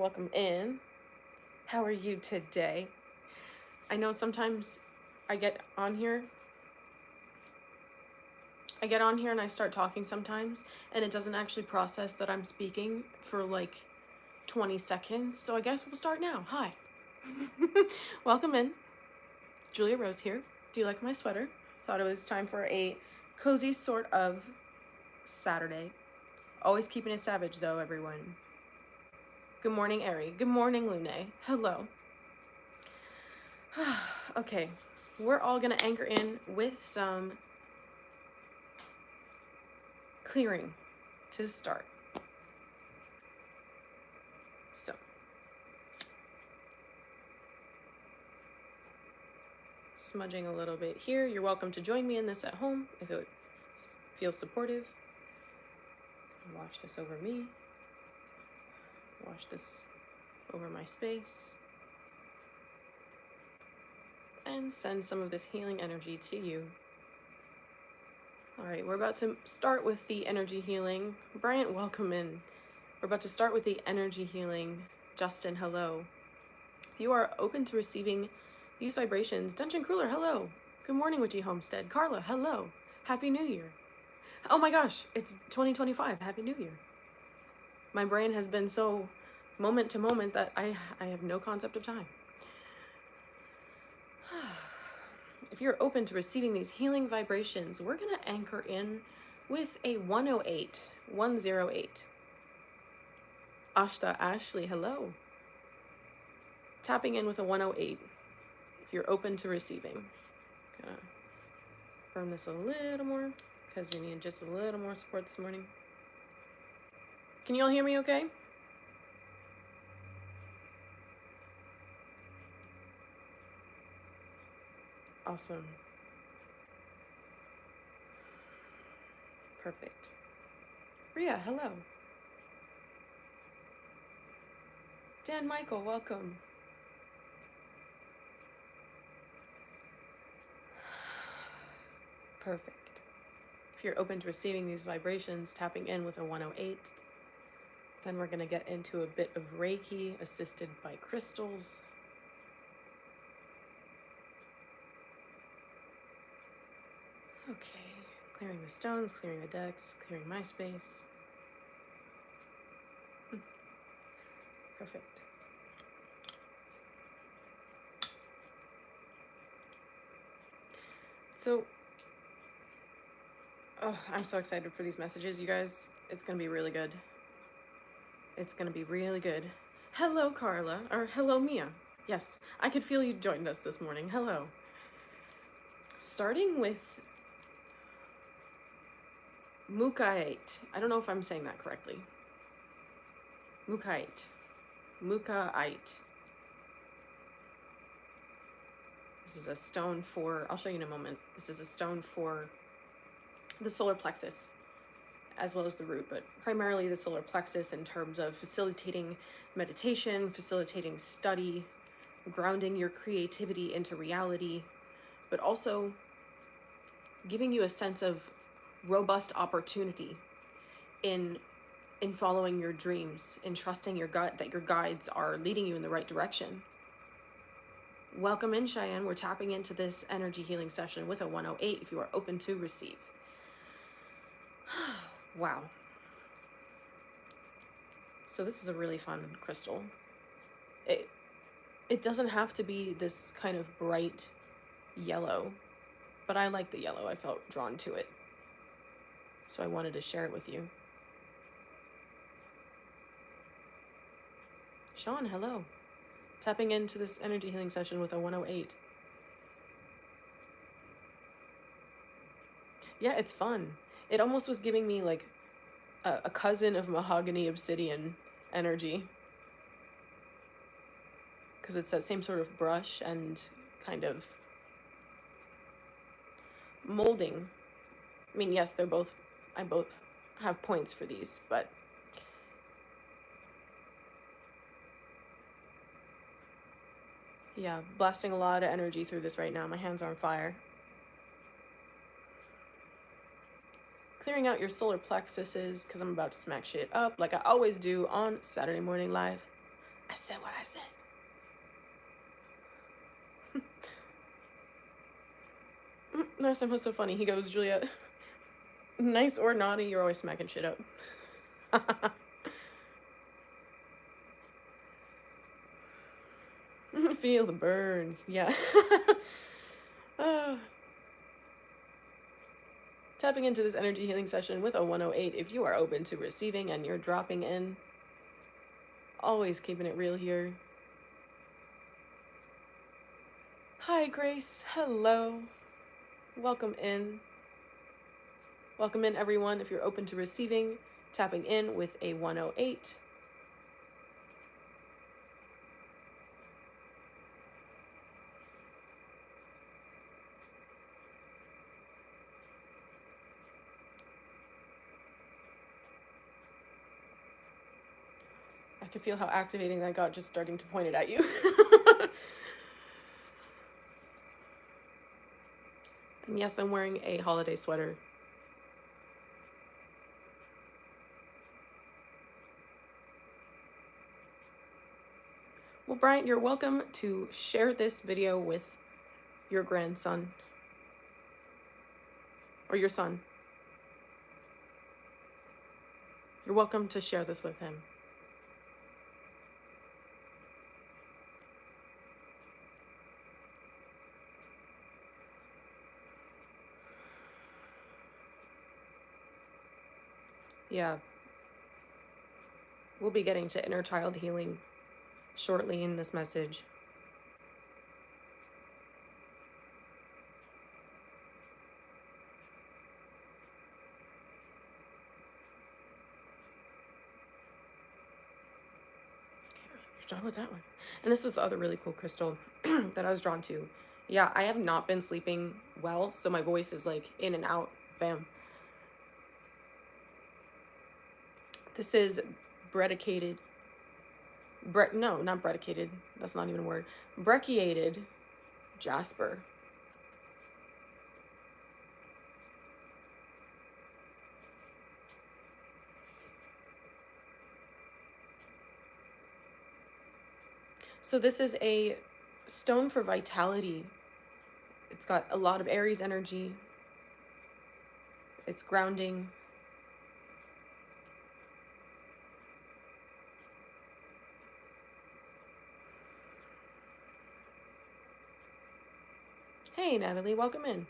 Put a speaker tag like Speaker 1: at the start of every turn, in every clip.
Speaker 1: welcome in. How are you today? I know sometimes I get on here and I start talking sometimes, and it doesn't actually process that I'm speaking for like 20 seconds, so I guess we'll start now. Hi. Welcome in. Julia Rose here. Do you like my sweater? Thought it was time for a cozy sort of Saturday. Always keeping it savage though, everyone. Good morning, Ari. Good morning, Lune. Hello. Okay, we're all gonna anchor in with some clearing to start. So, smudging a little bit here. You're welcome to join me in this at home if it feels supportive. Wash this over me. Wash this over my space. And send some of this healing energy to you. All right, we're about to start with the energy healing. Bryant, welcome in. We're about to start with the energy healing. Justin, hello. You are open to receiving these vibrations. Dungeon Crueler, hello. Good morning, Witchy Homestead. Carla, hello. Happy New Year. Oh my gosh, it's 2025. Happy New Year. My brain has been so moment to moment that I have no concept of time. If you're open to receiving these healing vibrations, we're going to anchor in with a 108, 108. Ashta Ashley, hello. Tapping in with a 108 if you're open to receiving. Gonna firm this a little more because we need just a little more support this morning. Can you all hear me okay? Awesome. Perfect. Ria, hello. Dan Michael, welcome. Perfect. If you're open to receiving these vibrations, tapping in with a 108, then we're going to get into a bit of Reiki assisted by crystals. Okay, clearing the stones, clearing the decks, clearing my space. Perfect. So, I'm so excited for these messages, you guys. It's gonna be really good. It's gonna be really good. Hello, Carla, or hello, Mia. Yes, I could feel you joined us this morning. Hello. Starting with Mukait. I don't know if I'm saying that correctly. Mukait. Mukait. This is a stone for, I'll show you in a moment. This is a stone for the solar plexus, as well as the root, but primarily the solar plexus in terms of facilitating meditation, facilitating study, grounding your creativity into reality, but also giving you a sense of robust opportunity in following your dreams, in trusting your gut that your guides are leading you in the right direction. Welcome in, Cheyenne. We're tapping into this energy healing session with a 108 if you are open to receive. Wow. So this is a really fun crystal. It doesn't have to be this kind of bright yellow, but I like the yellow. I felt drawn to it. So I wanted to share it with you. Sean, hello. Tapping into this energy healing session with a 108. Yeah, it's fun. It almost was giving me like a cousin of mahogany obsidian energy. Because it's that same sort of brush and kind of molding. I mean, yes, I both have points for these, but yeah, blasting a lot of energy through this right now. My hands are on fire. Clearing out your solar plexuses, because I'm about to smack shit up like I always do on Saturday Morning Live. I said what I said. Last time was so funny. He goes, Julia, nice or naughty, you're always smacking shit up. Feel the burn. Yeah. Tapping into this energy healing session with a 108 if you are open to receiving and you're dropping in. Always keeping it real here. Hi, Grace. Hello. Welcome in. Welcome in, everyone. If you're open to receiving, tapping in with a 108. I can feel how activating that got just starting to point it at you. And yes, I'm wearing a holiday sweater. Well, Bryant, you're welcome to share this video with your grandson. Or your son. You're welcome to share this with him. Yeah. We'll be getting to inner child healing shortly in this message. You're done with that one. And this was the other really cool crystal that I was drawn to. Yeah, I have not been sleeping well, so my voice is like in and out, fam. This is brachiated. No, not brachiated. That's not even a word. Brachiated jasper. So this is a stone for vitality. It's got a lot of Aries energy. It's grounding. Hey, Natalie, welcome in.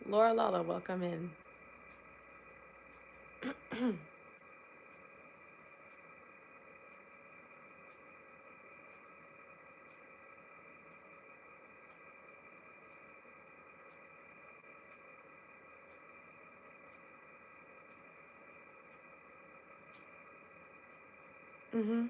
Speaker 1: Laura Lala, welcome in. Mm-hmm.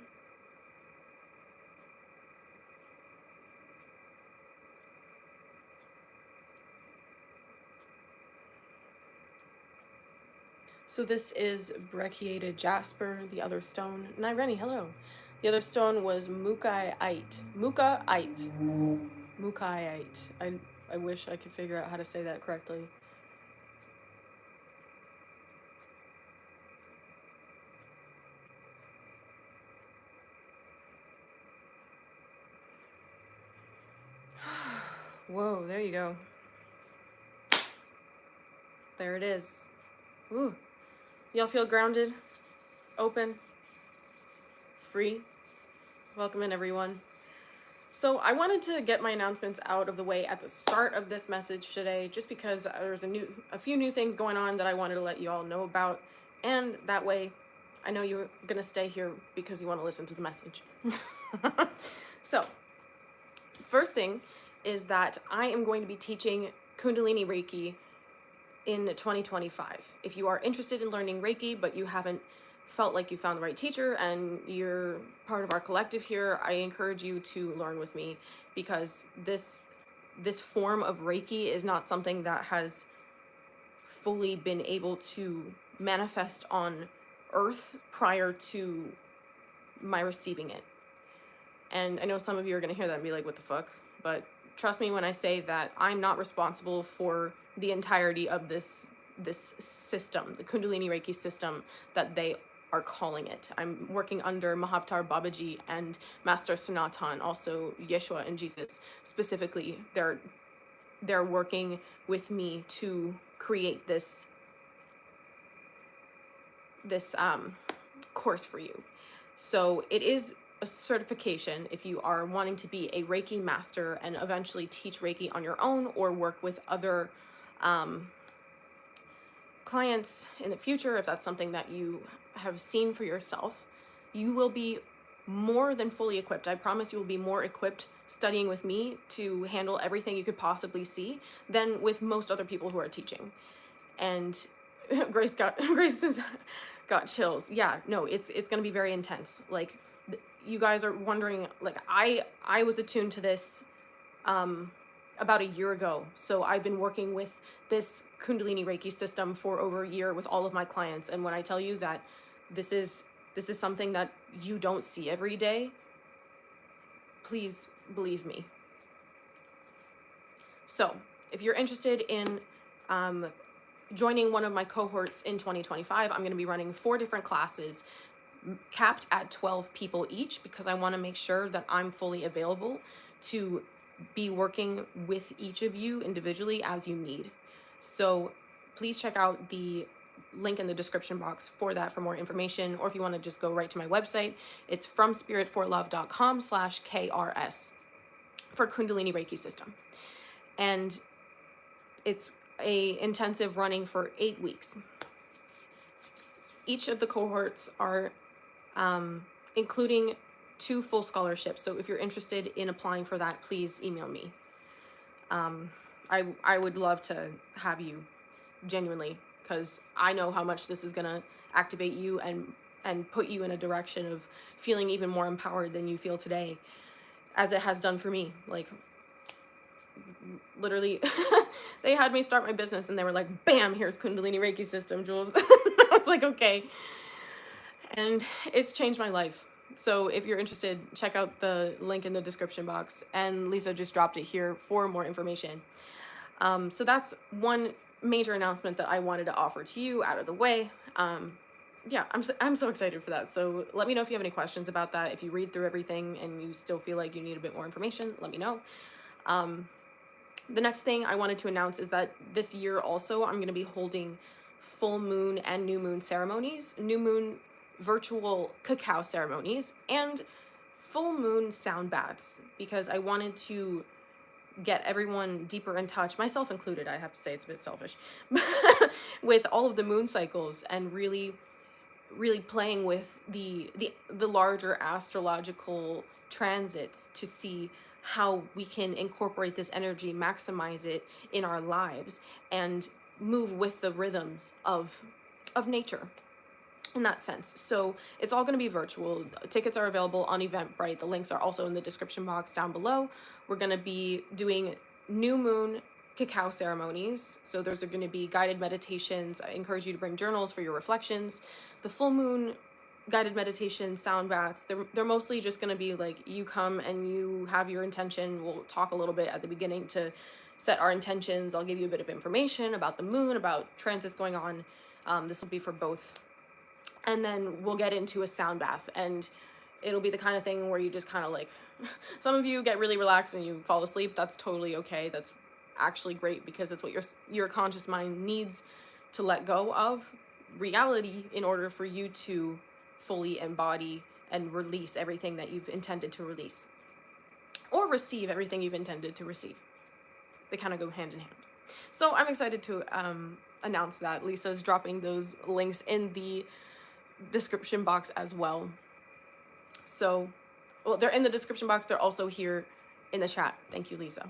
Speaker 1: So this is brachiated jasper, the other stone. Nireni, hello. The other stone was mukaite. Mukaite. Mukaite. I wish I could figure out how to say that correctly. Whoa, there you go. There it is. Ooh. Y'all feel grounded, open, free? Welcome in, everyone. So I wanted to get my announcements out of the way at the start of this message today, just because there's a few new things going on that I wanted to let you all know about, and that way I know you're gonna stay here because you want to listen to the message. So, first thing is that I am going to be teaching Kundalini Reiki in 2025. If you are interested in learning Reiki, but you haven't felt like you found the right teacher and you're part of our collective here, I encourage you to learn with me, because this form of Reiki is not something that has fully been able to manifest on Earth prior to my receiving it. And I know some of you are going to hear that and be like, what the fuck? But trust me when I say that I'm not responsible for the entirety of this system, the Kundalini Reiki system that they are calling it. I'm working under Mahavtar Babaji and Master Sanatan, also Yeshua and Jesus specifically. They're working with me to create this course for you. So it is a certification if you are wanting to be a Reiki master and eventually teach Reiki on your own or work with other clients in the future. If that's something that you have seen for yourself, you will be more than fully equipped. I promise you will be more equipped studying with me to handle everything you could possibly see than with most other people who are teaching. And Grace has got chills. Yeah, no, it's going to be very intense. Like, you guys are wondering, like, I was attuned to this about a year ago. So I've been working with this Kundalini Reiki system for over a year with all of my clients. And when I tell you that this is something that you don't see every day, please believe me. So if you're interested in joining one of my cohorts in 2025, I'm going to be running 4 different classes capped at 12 people each, because I want to make sure that I'm fully available to be working with each of you individually as you need. So please check out the link in the description box for that for more information, or if you want to just go right to my website, it's fromspiritforlove.com/KRS for Kundalini Reiki system. And it's a intensive running for 8 weeks. Each of the cohorts are including 2 full scholarships. So if you're interested in applying for that, please email me. I would love to have you, genuinely, because I know how much this is going to activate you and put you in a direction of feeling even more empowered than you feel today, as it has done for me. Like, literally, they had me start my business and they were like, bam, here's Kundalini Reiki system, Jules. I was like, okay. And it's changed my life. So if you're interested, check out the link in the description box, and Lisa just dropped it here for more information. So that's one major announcement that I wanted to offer to you out of the way. Yeah, I'm so excited for that. So let me know if you have any questions about that. If you read through everything and you still feel like you need a bit more information, let me know. The next thing I wanted to announce is that this year also I'm going to be holding full moon and new moon ceremonies, new moon virtual cacao ceremonies, and full moon sound baths, because I wanted to get everyone deeper in touch, myself included. I have to say it's a bit selfish, with all of the moon cycles, and really playing with the larger astrological transits to see how we can incorporate this energy, maximize it in our lives, and move with the rhythms of nature in that sense. So it's all going to be virtual. Tickets are available on Eventbrite. The links are also in the description box down below. We're going to be doing new moon cacao ceremonies. So those are going to be guided meditations. I encourage you to bring journals for your reflections. The full moon guided meditation sound baths, they're mostly just going to be like, you come and you have your intention. We'll talk a little bit at the beginning to set our intentions. I'll give you a bit of information about the moon, about transits going on. This will be for both. And then we'll get into a sound bath, and it'll be the kind of thing where you just kind of like, some of you get really relaxed and you fall asleep. That's totally okay. That's actually great, because it's what your conscious mind needs to let go of reality in order for you to fully embody and release everything that you've intended to release, or receive everything you've intended to receive. They kind of go hand in hand. So I'm excited to announce that Lisa's dropping those links in the description box as well. So, well, they're in the description box. They're also here in the chat. Thank you, Lisa.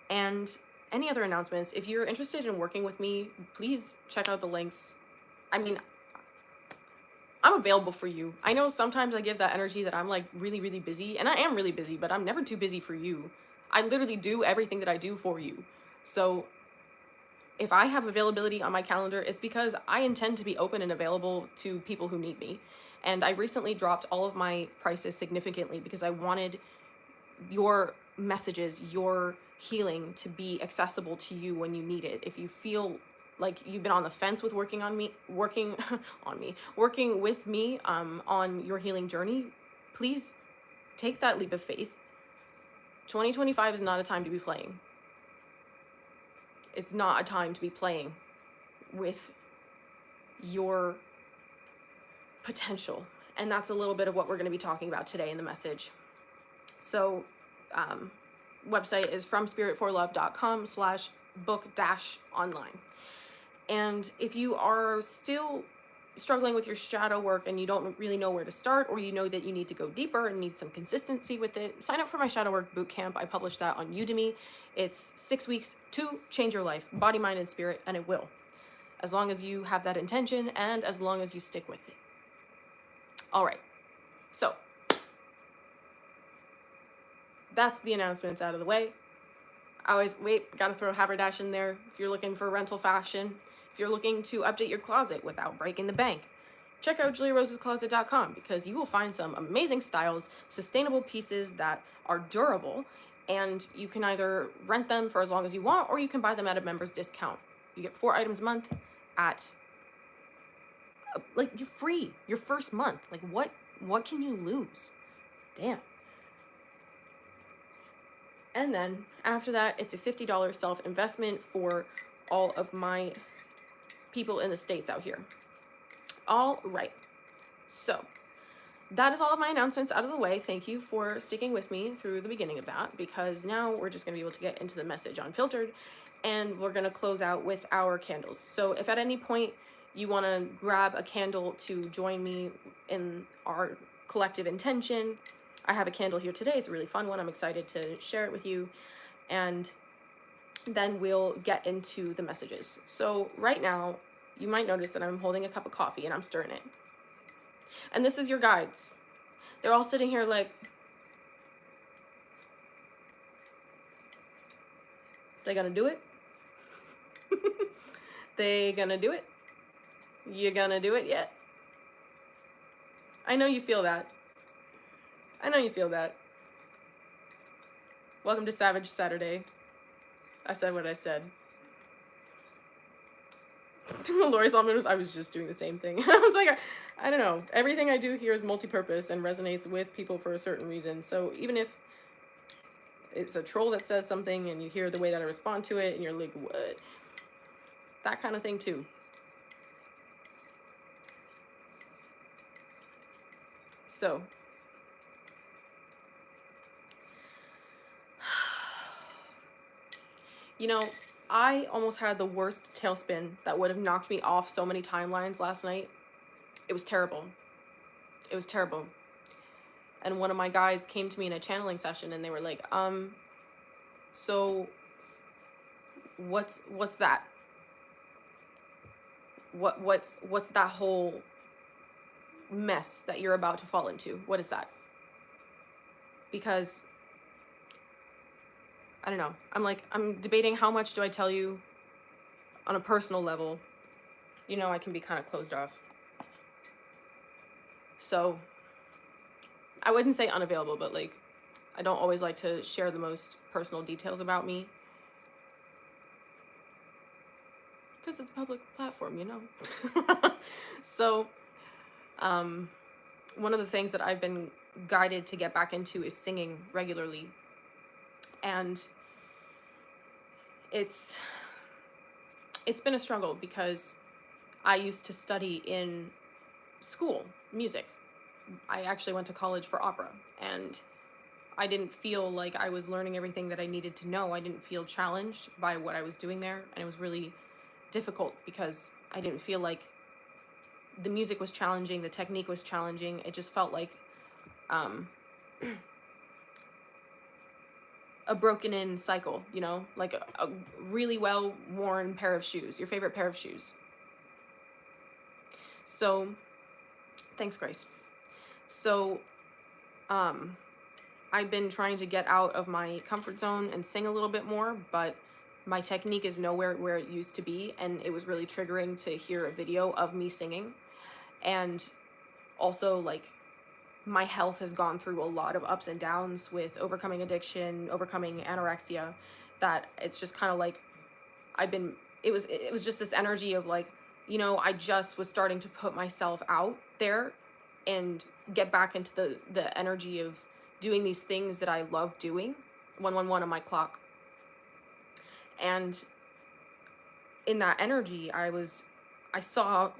Speaker 1: And any other announcements, if you're interested in working with me, please check out the links. I mean, I'm available for you. I know sometimes I give that energy that I'm like really, really busy, and I am really busy, but I'm never too busy for you. I literally do everything that I do for you. So if I have availability on my calendar, it's because I intend to be open and available to people who need me. And I recently dropped all of my prices significantly because I wanted your messages, your healing to be accessible to you when you need it. If you feel like you've been on the fence with working with me on your healing journey, please take that leap of faith. 2025 is not a time to be playing. It's not a time to be playing with your potential. And that's a little bit of what we're going to be talking about today in the message. So, website is fromspiritforlove.com/book-online. And if you are still struggling with your shadow work and you don't really know where to start, or you know that you need to go deeper and need some consistency with it, sign up for my Shadow Work Bootcamp. I published that on Udemy. It's 6 weeks to change your life, body, mind, and spirit, and it will. As long as you have that intention and as long as you stick with it. All right, so that's the announcements out of the way. I always, gotta throw Haberdash in there if you're looking for rental fashion. If you're looking to update your closet without breaking the bank, check out juliarosescloset.com, because you will find some amazing styles, sustainable pieces that are durable, and you can either rent them for as long as you want, or you can buy them at a member's discount. You get 4 items a month at, like, you're free your first month. Like, what can you lose? Damn. And then after that, it's a $50 self-investment for all of my people in the States out here. All right. So that is all of my announcements out of the way. Thank you for sticking with me through the beginning of that, because now we're just going to be able to get into the message unfiltered, and we're going to close out with our candles. So if at any point you want to grab a candle to join me in our collective intention, I have a candle here today. It's a really fun one. I'm excited to share it with you. And then we'll get into the messages. So right now, you might notice that I'm holding a cup of coffee and I'm stirring it. And this is your guides. They're all sitting here like, they gonna do it? They gonna do it? You gonna do it yet? I know you feel that. I know you feel that. Welcome to Savage Saturday. I said what I said. Lori's almost, I was just doing the same thing. I was like, I don't know. Everything I do here is multi-purpose and resonates with people for a certain reason. So even if it's a troll that says something and you hear the way that I respond to it and you're like, what? That kind of thing too. So, you know, I almost had the worst tailspin that would have knocked me off so many timelines last night. It was terrible. It was terrible. And one of my guides came to me in a channeling session and they were like, so what's that? What's that whole mess that you're about to fall into? What is that? Because I don't know. I'm debating how much do I tell you on a personal level. You know, I can be kind of closed off. So I wouldn't say unavailable, but like, I don't always like to share the most personal details about me. Because it's a public platform, you know? So, one of the things that I've been guided to get back into is singing regularly. And it's been a struggle because I used to study in school, music. I actually went to college for opera, and I didn't feel like I was learning everything that I needed to know. I didn't feel challenged by what I was doing there, and it was really difficult because I didn't feel like the music was challenging, the technique was challenging. It just felt like a broken in cycle, you know, like a really well worn pair of shoes, your favorite pair of shoes. So, thanks, Grace. So, I've been trying to get out of my comfort zone and sing a little bit more, but my technique is nowhere where it used to be, and it was really triggering to hear a video of me singing. And also, like, my health has gone through a lot of ups and downs with overcoming addiction, overcoming anorexia, that it's just kind of like I've been it was just this energy of like, you know, I just was starting to put myself out there and get back into the energy of doing these things that I love doing. 111 on my clock. And in that energy, I saw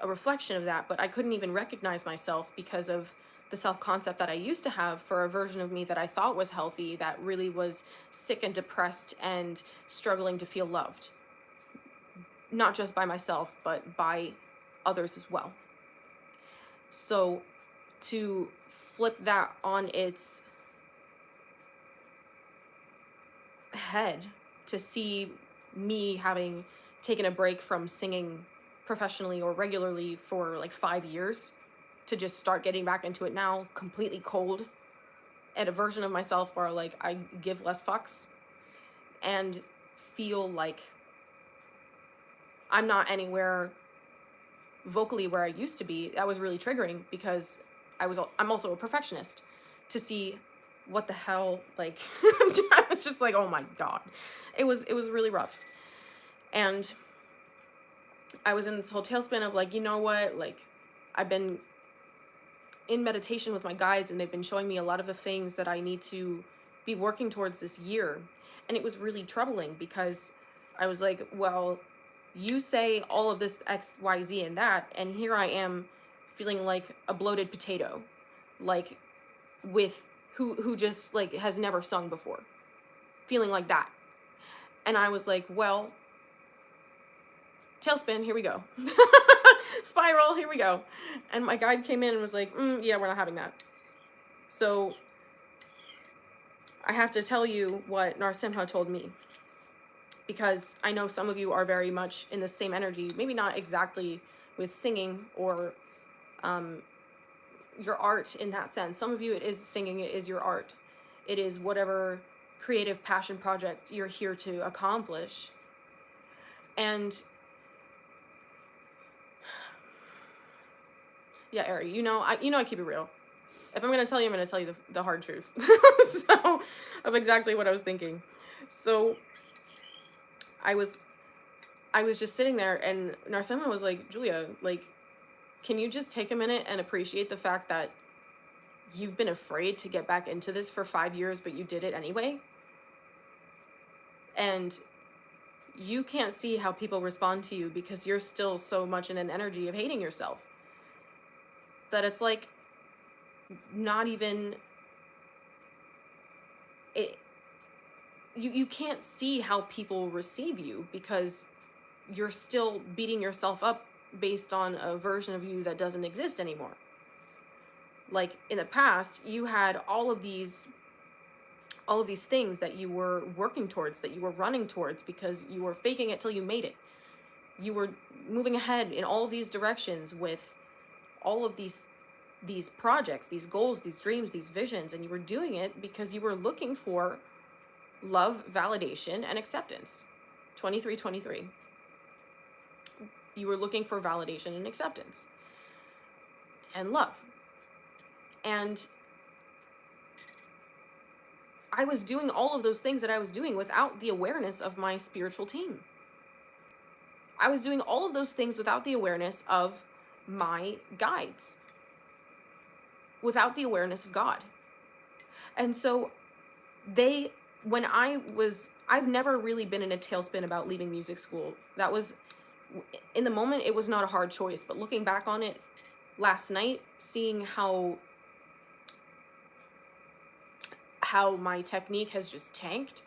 Speaker 1: a reflection of that, but I couldn't even recognize myself because of the self-concept that I used to have for a version of me that I thought was healthy, that really was sick and depressed and struggling to feel loved. Not just by myself, but by others as well. So to flip that on its head, to see me having taken a break from singing professionally or regularly for like 5 years, to just start getting back into it now, completely cold, and a version of myself where like I give less fucks and feel like I'm not anywhere vocally where I used to be. That was really triggering because I'm also a perfectionist. To see what the hell, like, it's just like, oh my God, it was really rough. And I was in this whole tailspin of like, you know what, like, I've been in meditation with my guides and they've been showing me a lot of the things that I need to be working towards this year. And it was really troubling because I was like, well, you say all of this X, Y, Z and that, and here I am feeling like a bloated potato, like with who just like has never sung before, feeling like that. And I was like, well, tailspin, here we go. Spiral, here we go. And my guide came in and was like, yeah, we're not having that. So I have to tell you what Narsimha told me, because I know some of you are very much in the same energy, maybe not exactly with singing or your art in that sense. Some of you, it is singing, it is your art. It is whatever creative passion project you're here to accomplish. And yeah, Ari, you know I keep it real. If I'm going to tell you, I'm going to tell you the hard truth. So, of exactly what I was thinking. So, I was just sitting there and Narsimha was like, Julia, like, can you just take a minute and appreciate the fact that you've been afraid to get back into this for 5 years, but you did it anyway? And you can't see how people respond to you because you're still so much in an energy of hating yourself that it's like not even it. You can't see how people receive you because you're still beating yourself up based on a version of you that doesn't exist anymore. Like in the past, you had all of these things that you were working towards, that you were running towards because you were faking it till you made it. You were moving ahead in all of these directions with all of these projects, these goals, these dreams, these visions, and you were doing it because you were looking for love, validation, and acceptance. 2323. You were looking for validation and acceptance and love. And I was doing all of those things that I was doing without the awareness of my spiritual team. I was doing all of those things without the awareness of my guides, without the awareness of God. And so I've never really been in a tailspin about leaving music school. That was, in the moment, it was not a hard choice. But looking back on it last night, seeing how my technique has just tanked,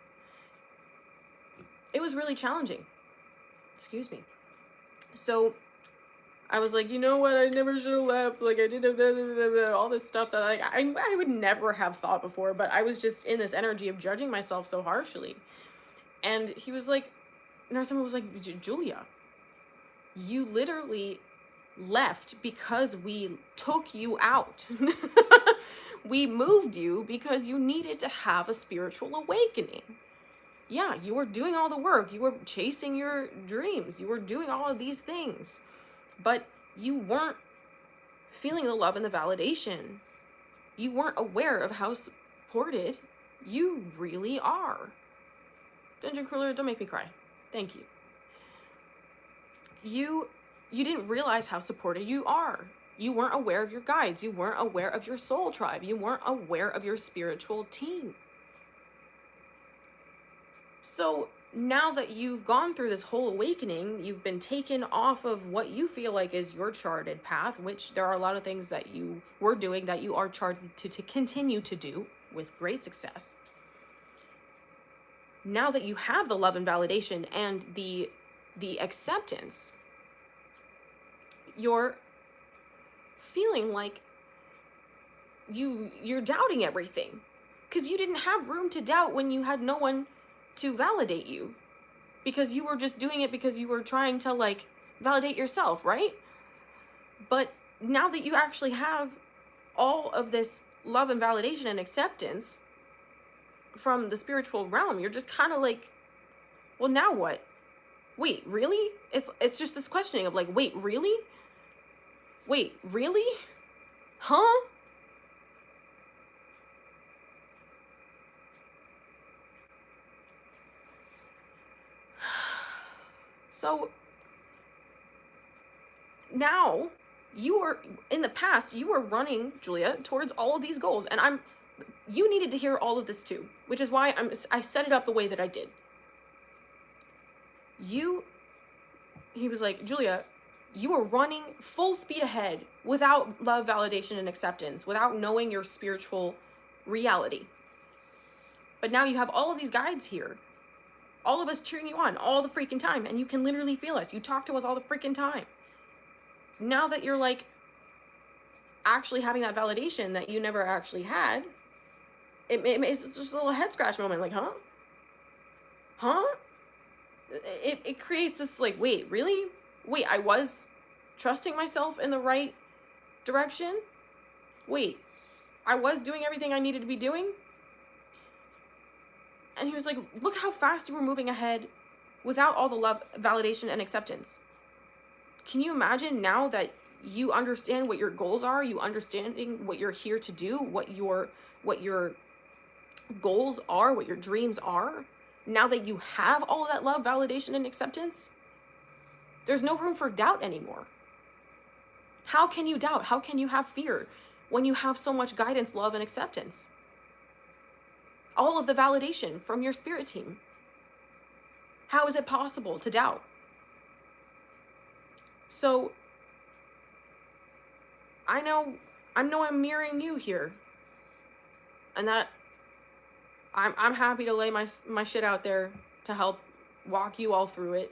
Speaker 1: it was really challenging. Excuse me. So I was like, you know what? I never should have left. Like I did all this stuff that I would never have thought before, but I was just in this energy of judging myself so harshly. And he was like, Narsimha was like, Julia, you literally left because we took you out. We moved you because you needed to have a spiritual awakening. Yeah, you were doing all the work. You were chasing your dreams. You were doing all of these things. But you weren't feeling the love and the validation. You weren't aware of how supported you really are. Dungeon Crawler, don't make me cry. Thank you. you didn't realize how supported you are. You weren't aware of your guides. You weren't aware of your soul tribe. You weren't aware of your spiritual team. So now that you've gone through this whole awakening, you've been taken off of what you feel like is your charted path, which there are a lot of things that you were doing that you are charted to continue to do with great success. Now that you have the love and validation and the acceptance, you're feeling like you're doubting everything, because you didn't have room to doubt when you had no one to validate you, because you were just doing it because you were trying to like validate yourself, right? But now that you actually have all of this love and validation and acceptance from the spiritual realm, you're just kind of like, well, now what? Wait, really? It's just this questioning of like, wait, really? Wait, really? Huh? So now you are, in the past, you were running, Julia, towards all of these goals. And you needed to hear all of this too, which is why I set it up the way that I did. He was like, Julia, you are running full speed ahead without love, validation, and acceptance, without knowing your spiritual reality. But now you have all of these guides here, all of us cheering you on all the freaking time, and you can literally feel us. You talk to us all the freaking time. Now that you're like actually having that validation that you never actually had, it's just a little head scratch moment, like, huh? It creates this like, wait, really? Wait, I was trusting myself in the right direction? Wait, I was doing everything I needed to be doing? And he was like, look how fast you were moving ahead without all the love, validation, and acceptance. Can you imagine now that you understand what your goals are, you understanding what you're here to do, what your goals are, what your dreams are? Now that you have all of that love, validation, and acceptance, there's no room for doubt anymore. How can you doubt? How can you have fear when you have so much guidance, love, and acceptance? All of the validation from your spirit team. How is it possible to doubt? So I know I'm mirroring you here, and that I'm happy to lay my shit out there to help walk you all through it.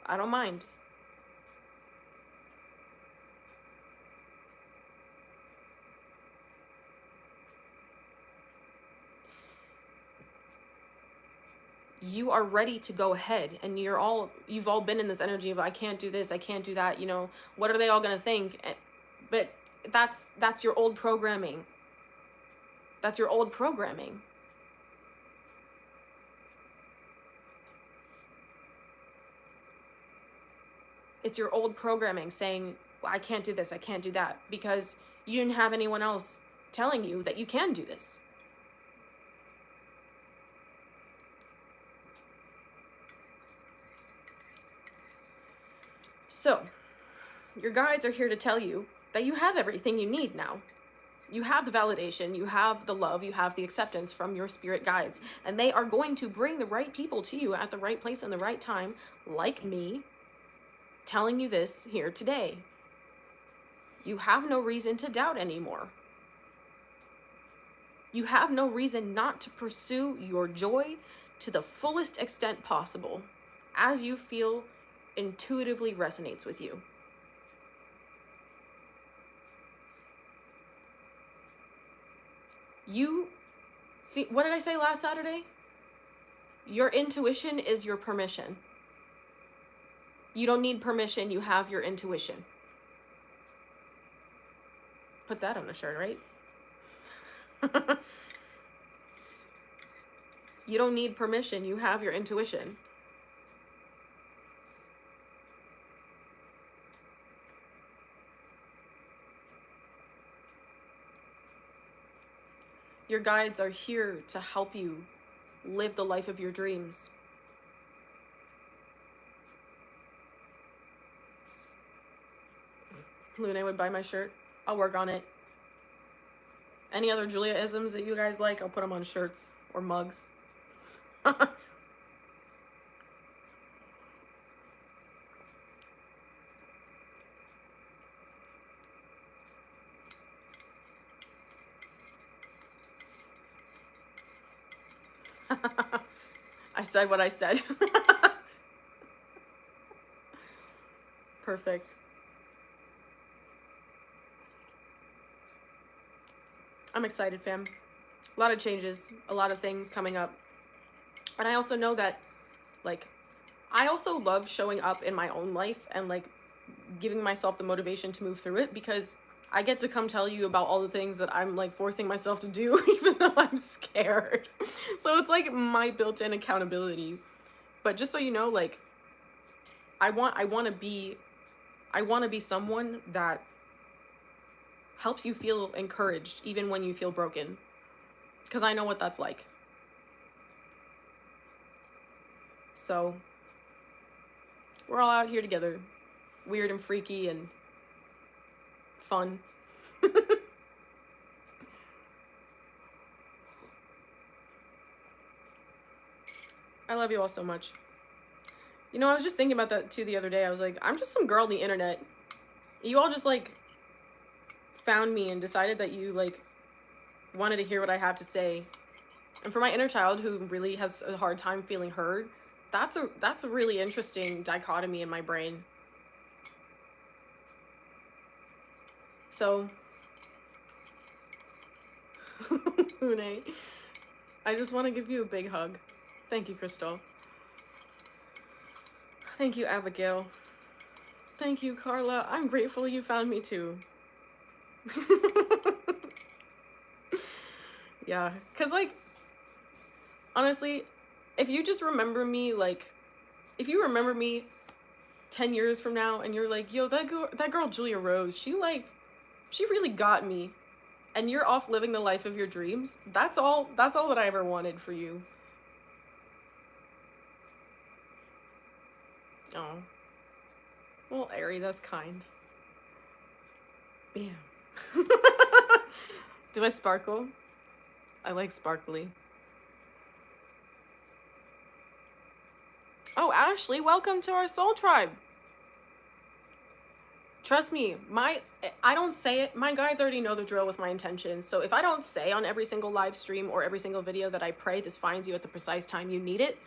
Speaker 1: I don't mind. You are ready to go ahead, and you've all been in this energy of, I can't do this, I can't do that, you know, what are they all gonna think? But that's your old programming. That's your old programming. It's your old programming saying, well, I can't do this, I can't do that, because you didn't have anyone else telling you that you can do this. So, your guides are here to tell you that you have everything you need now. You have the validation, you have the love, you have the acceptance from your spirit guides, and they are going to bring the right people to you at the right place and the right time, like me, telling you this here today. You have no reason to doubt anymore. You have no reason not to pursue your joy to the fullest extent possible, as you feel intuitively resonates with you. You see, what did I say last Saturday? Your intuition is your permission. You don't need permission, you have your intuition. Put that on a shirt, right? You don't need permission, you have your intuition. Your guides are here to help you live the life of your dreams. Luna would buy my shirt. I'll work on it. Any other Julia-isms that you guys like, I'll put them on shirts or mugs. I said what I said. Perfect. I'm excited, fam. A lot of changes, a lot of things coming up. And I also know that, like, I also love showing up in my own life and, like, giving myself the motivation to move through it, because I get to come tell you about all the things that I'm, like, forcing myself to do, even though I'm scared. So it's, like, my built-in accountability. But just so you know, like, I want to be someone that helps you feel encouraged even when you feel broken, because I know what that's like. So we're all out here together, weird and freaky and fun. I love you all so much. You know, I was just thinking about that too the other day. I was like, I'm just some girl on the internet. You all just, like, found me and decided that you, like, wanted to hear what I have to say. And for my inner child who really has a hard time feeling heard, that's a really interesting dichotomy in my brain. So Une, I just want to give you a big hug. Thank you, Crystal. Thank you, Abigail. Thank you, Carla. I'm grateful you found me too. Yeah, because, like, honestly, if you just remember me, like, if you remember me 10 years from now and you're like, yo, that girl Julia Rose, she really got me, and you're off living the life of your dreams, that's all that I ever wanted for you. Oh. Well, Ari, that's kind. Bam. Do I sparkle? I like sparkly. Oh, Ashley, welcome to our soul tribe. Trust me, I don't say it. My guides already know the drill with my intentions. So if I don't say on every single live stream or every single video that I pray this finds you at the precise time you need it,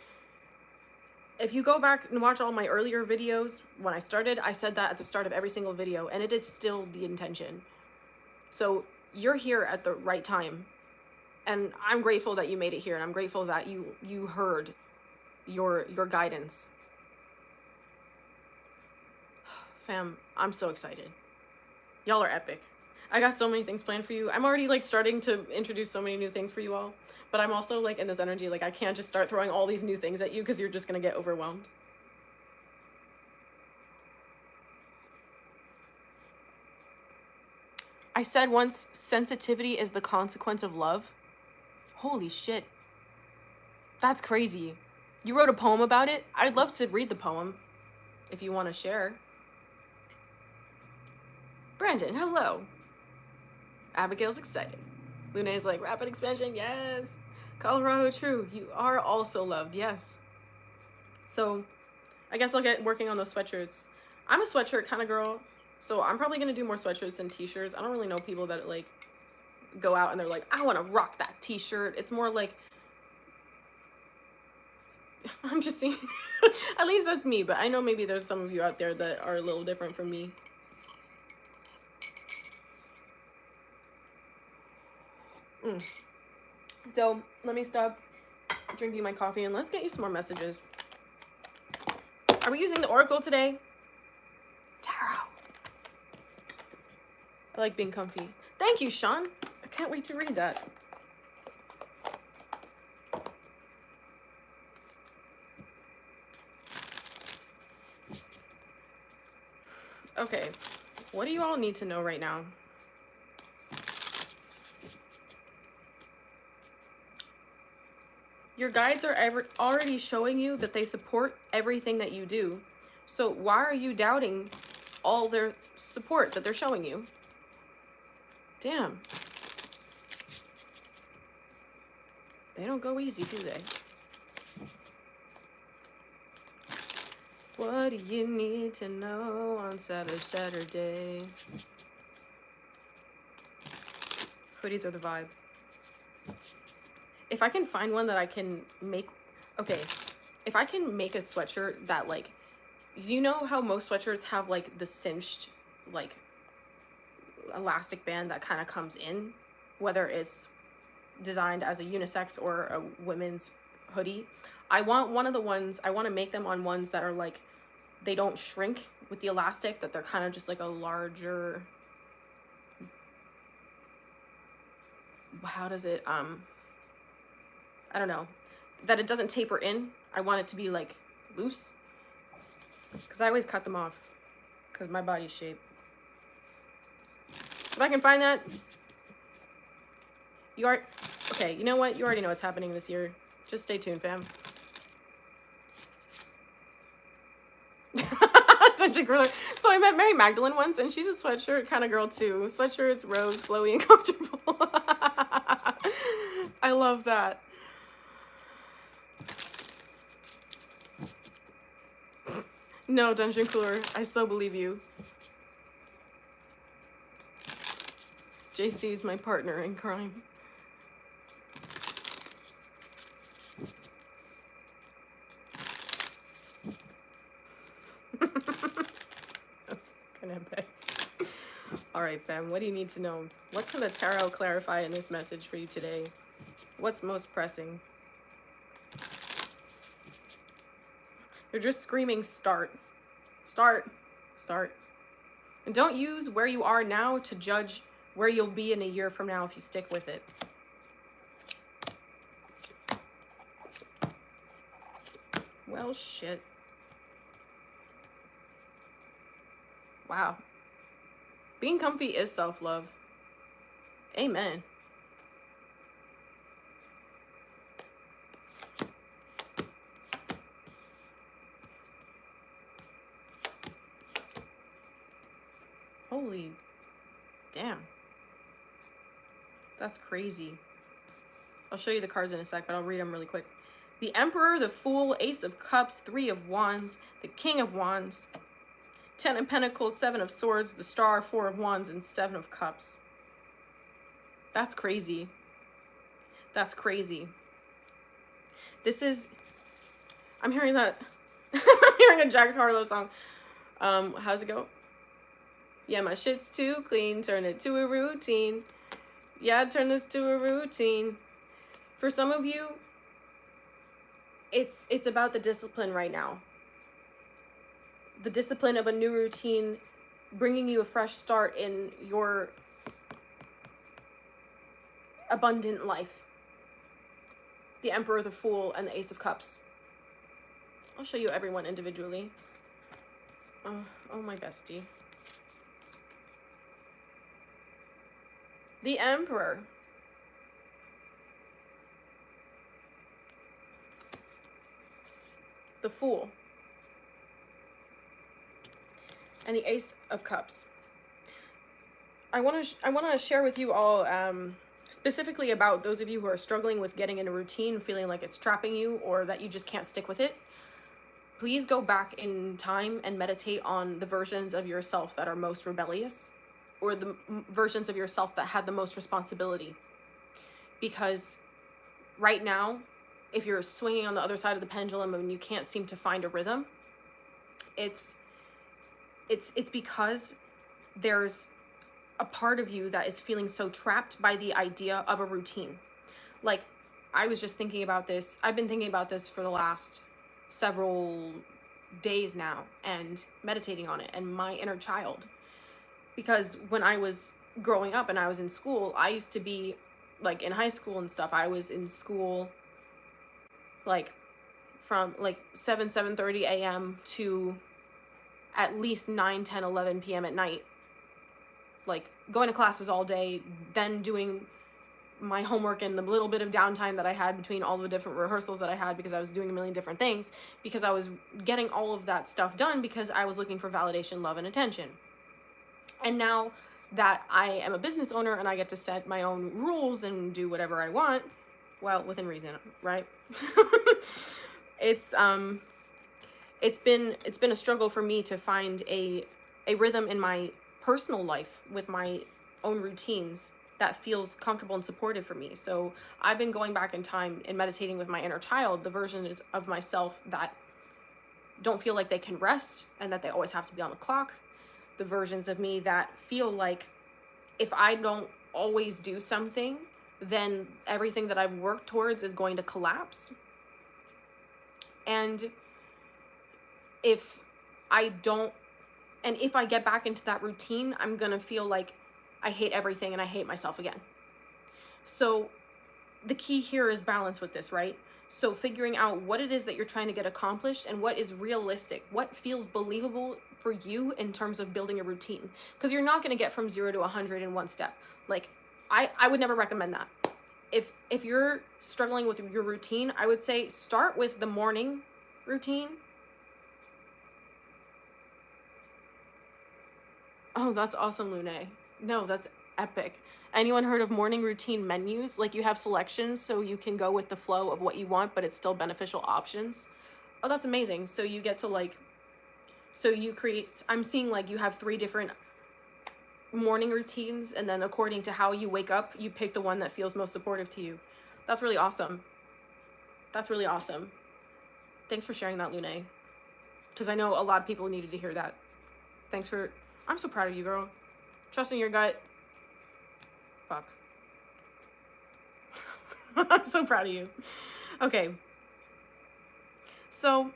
Speaker 1: if you go back and watch all my earlier videos, when I started, I said that at the start of every single video, and it is still the intention. So you're here at the right time. And I'm grateful that you made it here, and I'm grateful that you heard your guidance. Fam, I'm so excited. Y'all are epic. I got so many things planned for you. I'm already, like, starting to introduce so many new things for you all. But I'm also, like, in this energy, like, I can't just start throwing all these new things at you because you're just gonna get overwhelmed. I said once, sensitivity is the consequence of love. Holy shit. That's crazy. You wrote a poem about it? I'd love to read the poem if you want to share. Brandon, hello. Abigail's excited. Luna's like, rapid expansion, yes. Colorado, true. You are also loved, yes. So I guess I'll get working on those sweatshirts. I'm a sweatshirt kind of girl, so I'm probably going to do more sweatshirts than t-shirts. I don't really know people that, like, go out and they're like, I want to rock that t-shirt. It's more like, I'm just seeing, at least that's me, but I know maybe there's some of you out there that are a little different from me. So let me stop drinking my coffee and let's get you some more messages. Are we using the Oracle today? Tarot. I like being comfy. Thank you, Sean. I can't wait to read that. Okay, what do you all need to know right now? Your guides are already showing you that they support everything that you do. So why are you doubting all their support that they're showing you. Damn. They don't go easy, do they? What do you need to know on Saturday? Hoodies are the vibe. If I can find one that I can make, okay, if I can make a sweatshirt that, like, you know how most sweatshirts have, like, the cinched, like, elastic band that kind of comes in, whether it's designed as a unisex or a women's hoodie. I want one of the ones, I want to make them on ones that are, like, they don't shrink with the elastic, that they're kind of just like a larger, how does it, I don't know, that it doesn't taper in. I want it to be, like, loose, because I always cut them off because my body's shape. So if I can find that, you are, okay, you know what, you already know what's happening this year. Just stay tuned, fam. So I met Mary Magdalene once, and she's a sweatshirt kind of girl too. Sweatshirts, rose, flowy, and comfortable. I love that. No, Dungeon Cooler, I so believe you. JC is my partner in crime. That's kind of bad. All right, fam, what do you need to know? What can the tarot clarify in this message for you today? What's most pressing? They're just screaming, start. Start. Start. And don't use where you are now to judge where you'll be in a year from now if you stick with it. Well, shit. Wow. Being comfy is self-love. Amen. Holy damn. That's crazy. I'll show you the cards in a sec, but I'll read them really quick. The Emperor, the Fool, Ace of Cups, Three of Wands, the King of Wands, Ten of Pentacles, Seven of Swords, the Star, Four of Wands, and Seven of Cups. That's crazy. That's crazy. This is... I'm hearing that... I'm hearing a Jack Harlow song. How's it go? Yeah, my shit's too clean. Turn it to a routine. Yeah, turn this to a routine. For some of you, it's about the discipline right now. The discipline of a new routine, bringing you a fresh start in your abundant life. The Emperor, the Fool, and the Ace of Cups. I'll show you everyone individually. Oh, my bestie. The Emperor. The Fool. And the Ace of Cups. I want to share with you all specifically about those of you who are struggling with getting in a routine, feeling like it's trapping you or that you just can't stick with it. Please go back in time and meditate on the versions of yourself that are most rebellious, or the versions of yourself that had the most responsibility. Because right now, if you're swinging on the other side of the pendulum and you can't seem to find a rhythm, it's because there's a part of you that is feeling so trapped by the idea of a routine. Like, I was just thinking about this. I've been thinking about this for the last several days now and meditating on it and my inner child. Because when I was growing up and I was in school, I used to be, like, in high school and stuff, I was in school, like, from, like, 7:30 a.m. to at least 9, 10, 11 p.m. at night. Like, going to classes all day, then doing my homework and the little bit of downtime that I had between all the different rehearsals that I had, because I was doing a million different things, because I was getting all of that stuff done because I was looking for validation, love, and attention. And now that I am a business owner and I get to set my own rules and do whatever I want, well, within reason, right? it's it's been a struggle for me to find a rhythm in my personal life with my own routines that feels comfortable and supportive for me. So I've been going back in time and meditating with my inner child, the versions of myself that don't feel like they can rest and that they always have to be on the clock, the versions of me that feel like if I don't always do something, then everything that I've worked towards is going to collapse. And if I don't, and if I get back into that routine, I'm gonna feel like I hate everything and I hate myself again. So the key here is balance with this, right? So figuring out what it is that you're trying to get accomplished and what is realistic, what feels believable for you in terms of building a routine. Because you're not going to get from 0 to 100 in one step. Like, I would never recommend that. If you're struggling with your routine, I would say start with the morning routine. Oh, that's awesome, Lune. No, that's epic. Anyone heard of morning routine menus? Like, you have selections so you can go with the flow of what you want, but it's still beneficial options. Oh, that's amazing. So you get to like, so you create, I'm seeing like you have 3 different morning routines, and then according to how you wake up, you pick the one that feels most supportive to you. That's really awesome. That's really awesome. Thanks for sharing that, Lune. Because I know a lot of people needed to hear that. Thanks for, I'm so proud of you, girl. Trusting your gut. Fuck. I'm so proud of you. Okay. So,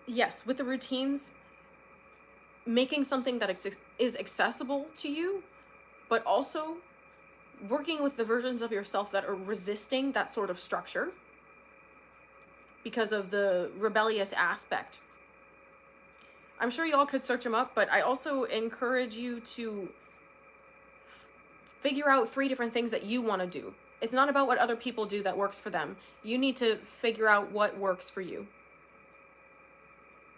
Speaker 1: yes, with the routines, making something that is accessible to you, but also working with the versions of yourself that are resisting that sort of structure because of the rebellious aspect. I'm sure y'all could search them up, but I also encourage you to figure out 3 different things that you want to do. It's not about what other people do that works for them. You need to figure out what works for you.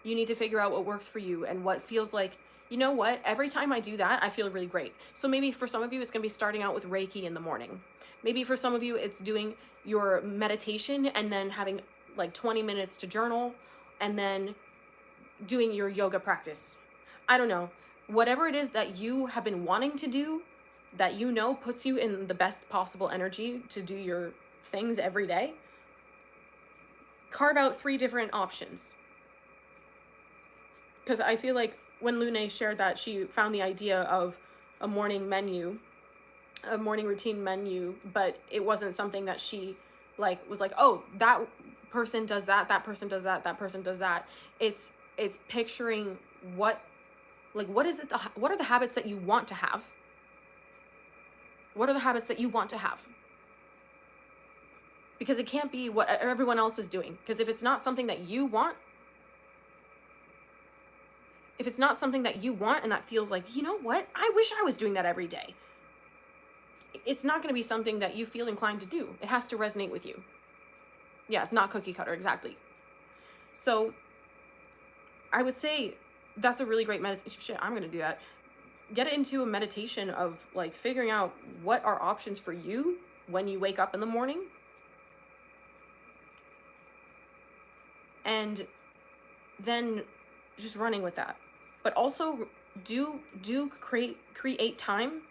Speaker 1: You need to figure out what works for you and what feels like, you know what, every time I do that, I feel really great. So maybe for some of you, it's going to be starting out with Reiki in the morning. Maybe for some of you, it's doing your meditation and then having like 20 minutes to journal and then doing your yoga practice. I don't know. Whatever it is that you have been wanting to do, that you know puts you in the best possible energy to do your things every day, carve out 3 different options. Because I feel like when Lune shared that, she found the idea of a morning menu, a morning routine menu, but it wasn't something that she like was like, oh, that person does that, that person does that, that person does that. It's picturing what is it, what are the habits that you want to have? What are the habits that you want to have? Because it can't be what everyone else is doing. Because if it's not something that you want, and that feels like, you know what, I wish I was doing that every day, it's not going to be something that you feel inclined to do. It has to resonate with you. Yeah, it's not cookie cutter, exactly. So I would say that's a really great meditation. Shit, I'm going to do that. Get into a meditation of like figuring out what are options for you when you wake up in the morning. And then just running with that. But also create time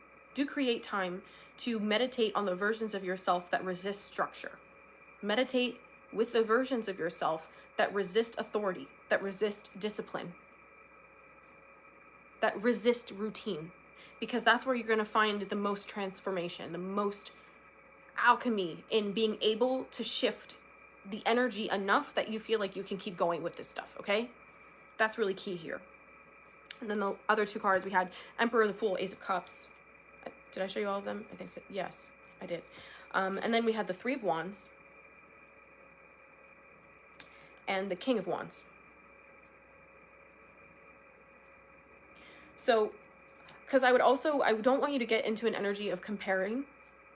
Speaker 1: to meditate on the versions of yourself that resist structure. Meditate with the versions of yourself that resist authority, that resist discipline, that resist routine, because that's where you're going to find the most transformation, the most alchemy in being able to shift the energy enough that you feel like you can keep going with this stuff, okay? That's really key here. And then the other 2 cards we had, Emperor, the Fool, Ace of Cups. Did I show you all of them? I think so. Yes, I did. And then we had the 3 of Wands and the King of Wands. So, because I don't want you to get into an energy of comparing.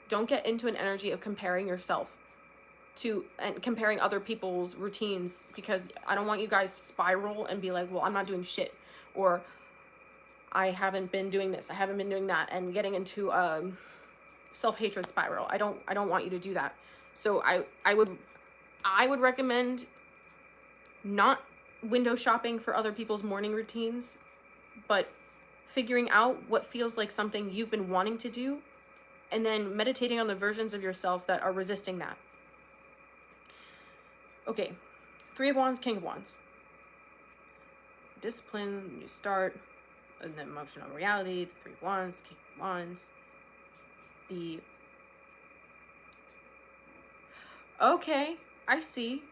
Speaker 1: Don't get into an energy of comparing yourself to and comparing other people's routines, because I don't want you guys to spiral and be like, well, I'm not doing shit, or I haven't been doing this, I haven't been doing that, and getting into a self-hatred spiral. I don't want you to do that. So I would recommend not window shopping for other people's morning routines, but figuring out what feels like something you've been wanting to do, and then meditating on the versions of yourself that are resisting that. Okay, Three of Wands, King of Wands. Discipline, new start, and then emotional reality, the Three of Wands, King of Wands. Okay, I see.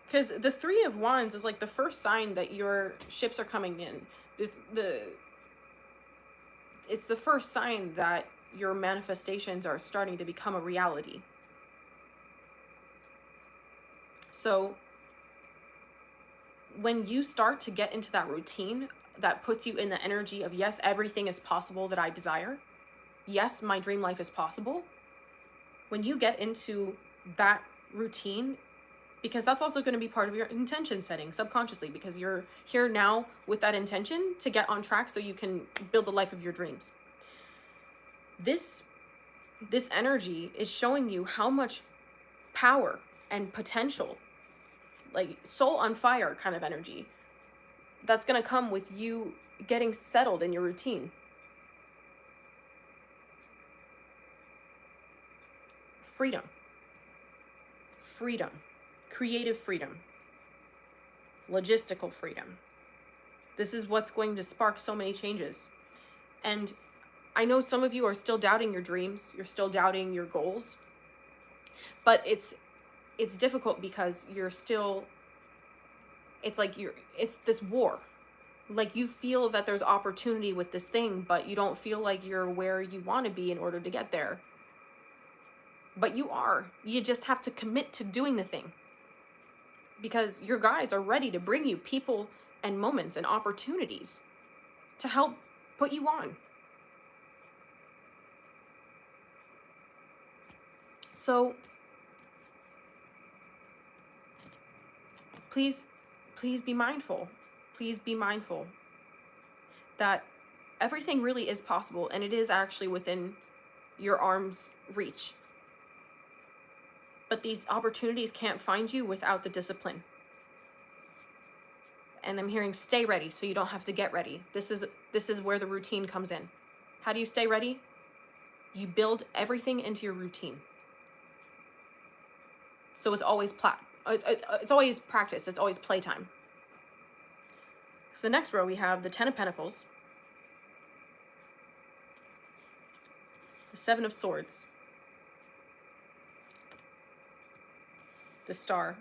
Speaker 1: Because the Three of Wands is like the first sign that your ships are coming in. It's the first sign that your manifestations are starting to become a reality. So when you start to get into that routine that puts you in the energy of, yes, everything is possible that I desire. Yes, my dream life is possible. When you get into that routine, because that's also going to be part of your intention setting subconsciously, because you're here now with that intention to get on track so you can build the life of your dreams. This energy is showing you how much power and potential, like soul on fire kind of energy, that's going to come with you getting settled in your routine. Freedom, creative freedom, logistical freedom. This is what's going to spark so many changes. And I know some of you are still doubting your dreams, you're still doubting your goals, but it's difficult because you're still, it's like it's this war. Like you feel that there's opportunity with this thing, but you don't feel like you're where you want to be in order to get there. But you are. You just have to commit to doing the thing. Because your guides are ready to bring you people and moments and opportunities to help put you on. So please be mindful. Please be mindful that everything really is possible, and it is actually within your arm's reach. But these opportunities can't find you without the discipline. And I'm hearing stay ready so you don't have to get ready. This is where the routine comes in. How do you stay ready? You build everything into your routine. So it's always it's always practice, it's always playtime. So the next row we have the Ten of Pentacles, the Seven of Swords, the Star,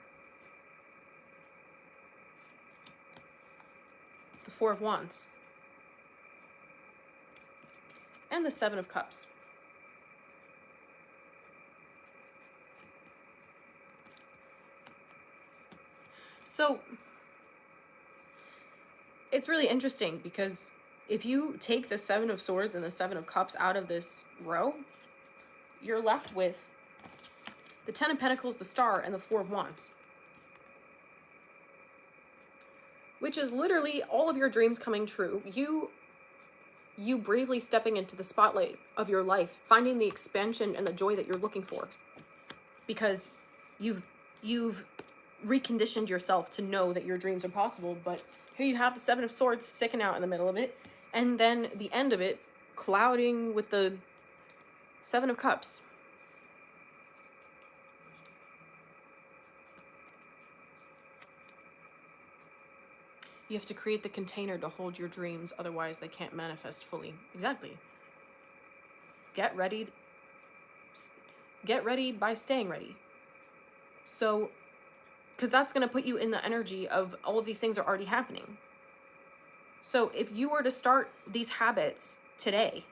Speaker 1: the Four of Wands, and the Seven of Cups. So it's really interesting because if you take the Seven of Swords and the Seven of Cups out of this row, you're left with the Ten of Pentacles, the Star, and the Four of Wands. Which is literally all of your dreams coming true. You bravely stepping into the spotlight of your life, finding the expansion and the joy that you're looking for. Because you've reconditioned yourself to know that your dreams are possible. But here you have the Seven of Swords sticking out in the middle of it, and then the end of it clouding with the Seven of Cups. You have to create the container to hold your dreams, otherwise they can't manifest fully. Exactly. Get ready by staying ready. So, because that's going to put you in the energy of all of these things are already happening. So if you were to start these habits today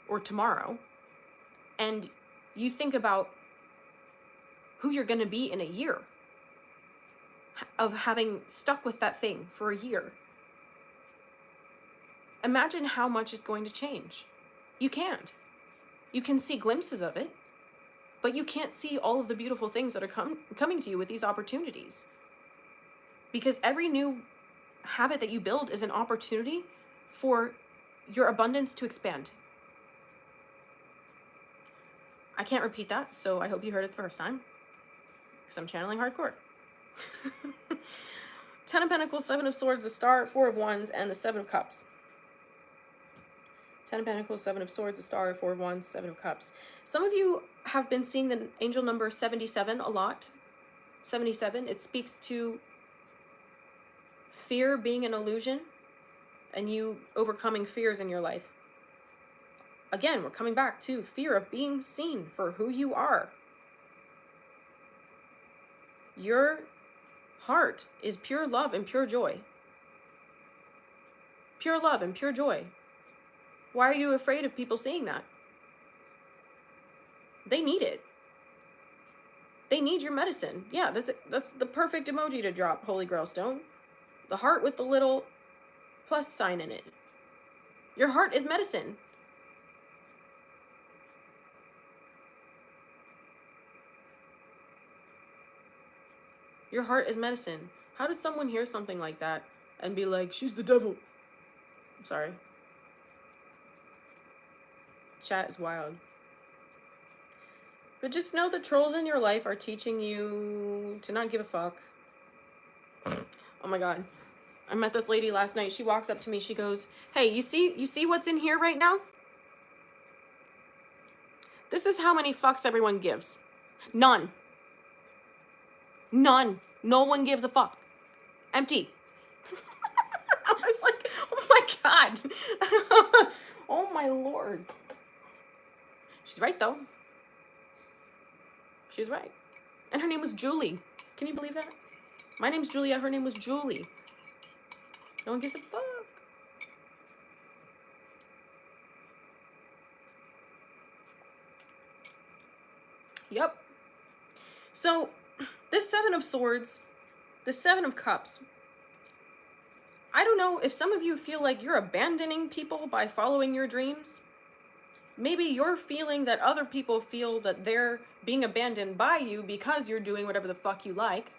Speaker 1: or tomorrow, and you think about who you're going to be in a year, of having stuck with that thing for a year, imagine how much is going to change. You can't. You can see glimpses of it, but you can't see all of the beautiful things that are coming to you with these opportunities. Because every new habit that you build is an opportunity for your abundance to expand. I can't repeat that, so I hope you heard it the first time, because I'm channeling hardcore. 10 of Pentacles, 7 of Swords, the Star, 4 of Wands, and the 7 of Cups. 10 of Pentacles, 7 of Swords, the Star, 4 of Wands, 7 of Cups. Some of you have been seeing the angel number 77 a lot. 77, it speaks to fear being an illusion and you overcoming fears in your life. Again, we're coming back to fear of being seen for who you are. Your heart is pure love and pure joy. Pure love and pure joy. Why are you afraid of people seeing that? They need it. They need your medicine. Yeah, that's the perfect emoji to drop, Holy Grail Stone. The heart with the little plus sign in it. Your heart is medicine. Your heart is medicine. How does someone hear something like that and be like, she's the devil? I'm sorry. Chat is wild. But just know the trolls in your life are teaching you to not give a fuck. Oh my God. I met this lady last night. She walks up to me. She goes, hey, you see what's in here right now? This is how many fucks everyone gives. None. None. No one gives a fuck. Empty. I was like, oh my God. Oh my Lord. She's right though. She's right. And her name was Julie. Can you believe that? My name's Julia. Her name was Julie. No one gives a fuck. Yep. So, this 7 of Swords, the 7 of Cups, I don't know if some of you feel like you're abandoning people by following your dreams. Maybe you're feeling that other people feel that they're being abandoned by you because you're doing whatever the fuck you like.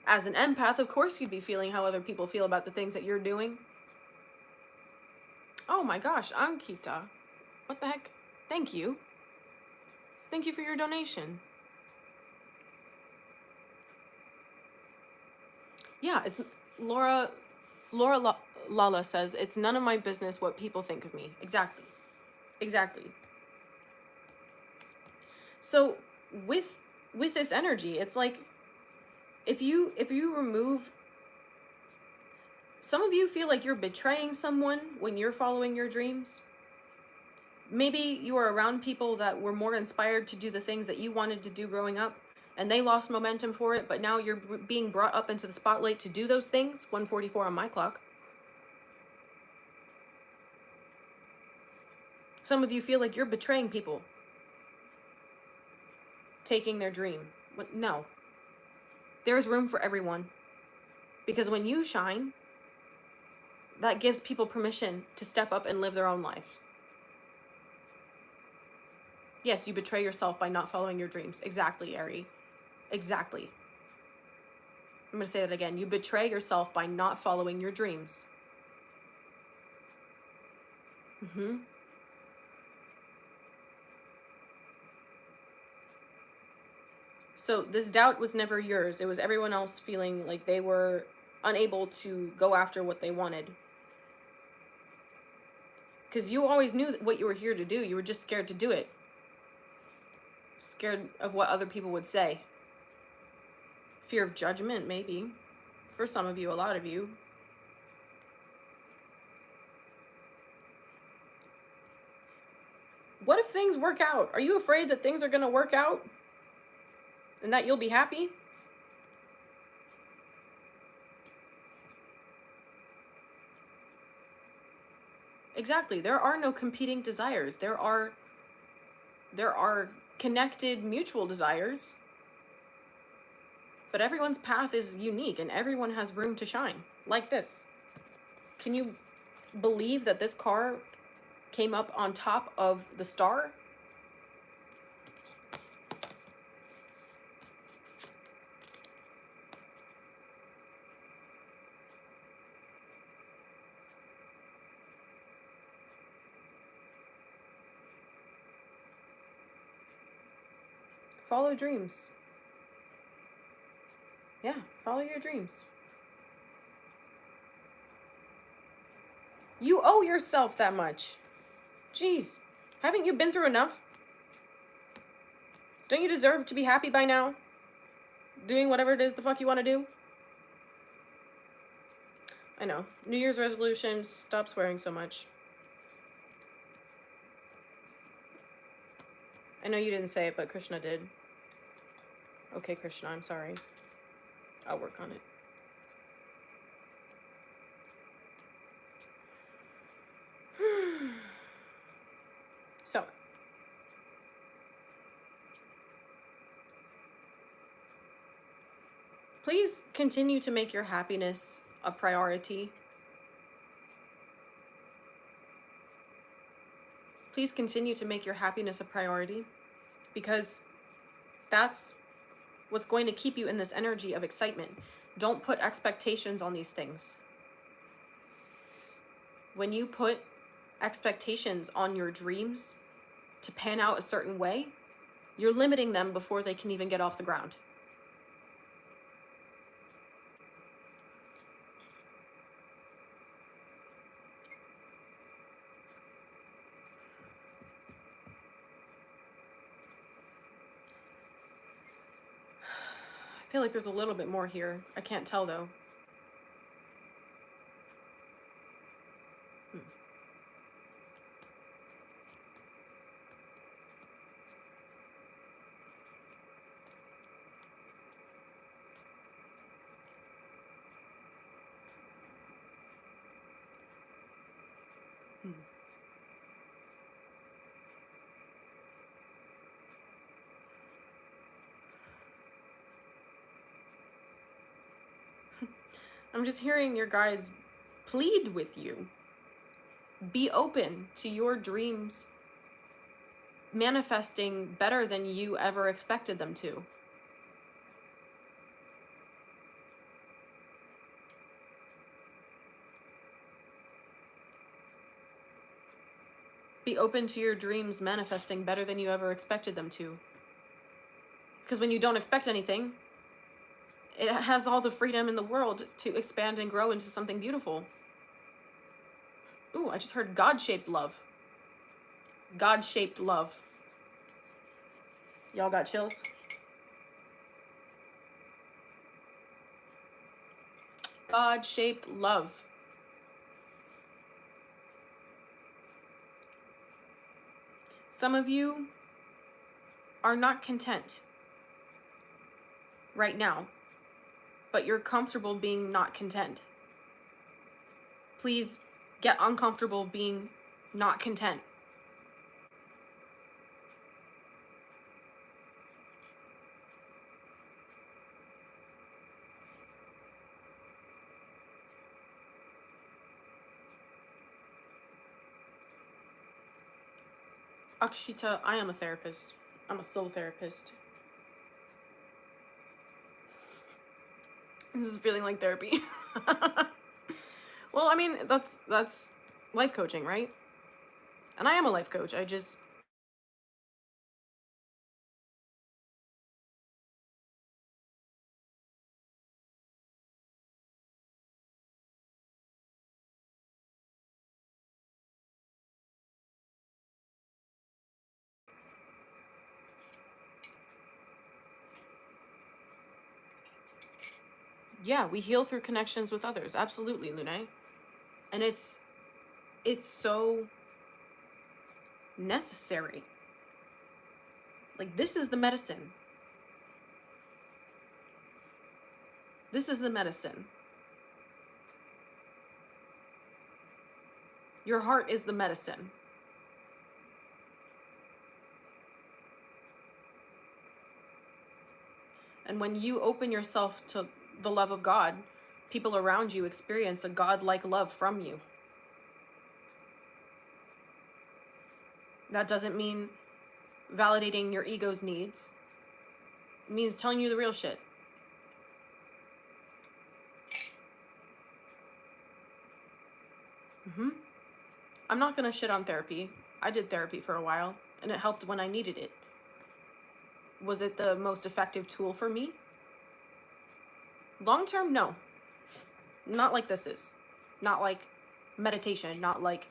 Speaker 1: As an empath, of course you'd be feeling how other people feel about the things that you're doing. Oh my gosh, Ankita. What the heck? Thank you. Thank you for your donation. Yeah, it's Laura Lala says, it's none of my business what people think of me. Exactly. Exactly. So with this energy, it's like if you remove, some of you feel like you're betraying someone when you're following your dreams. Maybe you are around people that were more inspired to do the things that you wanted to do growing up, and they lost momentum for it, but now you're being brought up into the spotlight to do those things. 1:44 on my clock. Some of you feel like you're betraying people, taking their dream. No. There's room for everyone. Because when you shine, that gives people permission to step up and live their own life. Yes, you betray yourself by not following your dreams. Exactly, Ari. Exactly. I'm going to say that again. You betray yourself by not following your dreams. So this doubt was never yours. It was everyone else feeling like they were unable to go after what they wanted. Because you always knew what you were here to do. You were just scared to do it. Scared of what other people would say. Fear of judgment, maybe. For some of you, a lot of you. What if things work out? Are you afraid that things are going to work out? And that you'll be happy? Exactly. There are no competing desires. There are connected mutual desires. But everyone's path is unique and everyone has room to shine. Like this. Can you believe that this car came up on top of the star? follow dreams. Yeah, follow your dreams. You owe yourself that much. Jeez, haven't you been through enough? Don't you deserve to be happy by now? Doing whatever it is the fuck you want to do? I know. New Year's resolutions, stop swearing so much. I know you didn't say it, but Krishna did. Okay, Krishna, I'm sorry. I'll work on it. So, please continue to make your happiness a priority. Please continue to make your happiness a priority, because that's what's going to keep you in this energy of excitement. Don't put expectations on these things. When you put expectations on your dreams to pan out a certain way, you're limiting them before they can even get off the ground. I feel like there's a little bit more here. I can't tell though. I'm just hearing your guides plead with you. Be open to your dreams manifesting better than you ever expected them to. Be open to your dreams manifesting better than you ever expected them to. Because when you don't expect anything, it has all the freedom in the world to expand and grow into something beautiful. Ooh, I just heard God-shaped love. God-shaped love. Y'all got chills? God-shaped love. Some of you are not content right now, but you're comfortable being not content. Please get uncomfortable being not content. Akshita, I am a therapist. I'm a soul therapist. This is feeling like therapy. Well, I mean, that's life coaching, right? And I am a life coach. Yeah, we heal through connections with others. Absolutely, Lune. And it's so necessary. Like, this is the medicine. This is the medicine. Your heart is the medicine. And when you open yourself to the love of God, people around you experience a God-like love from you. That doesn't mean validating your ego's needs. It means telling you the real shit. I'm not gonna shit on therapy. I did therapy for a while, and it helped when I needed it. Was it the most effective tool for me? Long term, no. Not like this is. Not like meditation, not like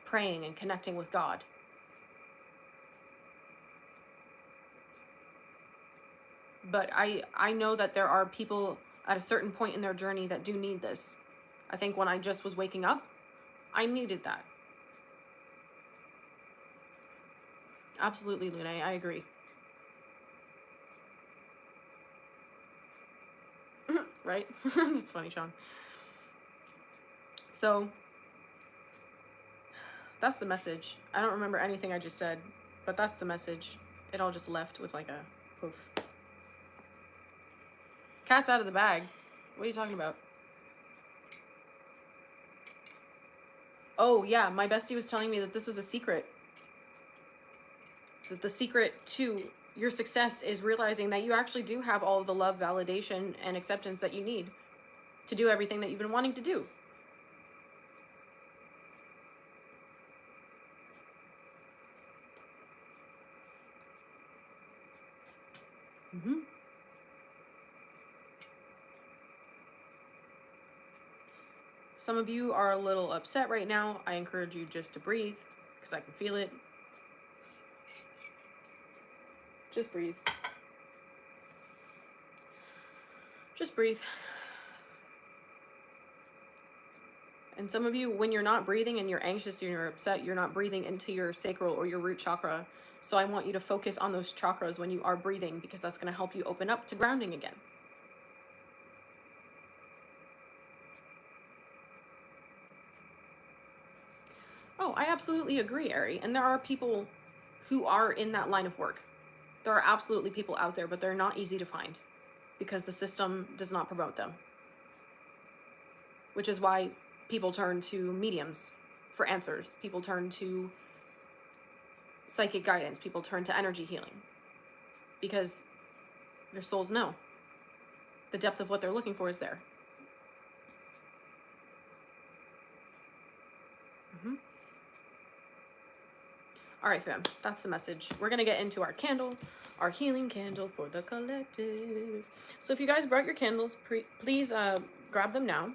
Speaker 1: praying and connecting with God. But I know that there are people at a certain point in their journey that do need this. I think when I just was waking up, I needed that. Absolutely, Lune, I agree. Right? That's funny, Sean. So, that's the message. I don't remember anything I just said, but that's the message. It all just left with like a poof. Cat's out of the bag. What are you talking about? Oh, yeah, my bestie was telling me that this was a secret. That the secret to your success is realizing that you actually do have all of the love, validation, and acceptance that you need to do everything that you've been wanting to do. Some of you are a little upset right now. I encourage you just to breathe, because I can feel it. Just breathe. Just breathe. And some of you, when you're not breathing and you're anxious and you're upset, you're not breathing into your sacral or your root chakra. So I want you to focus on those chakras when you are breathing, because that's going to help you open up to grounding again. Oh, I absolutely agree, Ari. And there are people who are in that line of work. There are absolutely people out there, but they're not easy to find because the system does not promote them. Which is why people turn to mediums for answers. People turn to psychic guidance. People turn to energy healing because their souls know the depth of what they're looking for is there. All right, fam, that's the message. We're going to get into our candle, our healing candle for the collective. So if you guys brought your candles, please grab them now.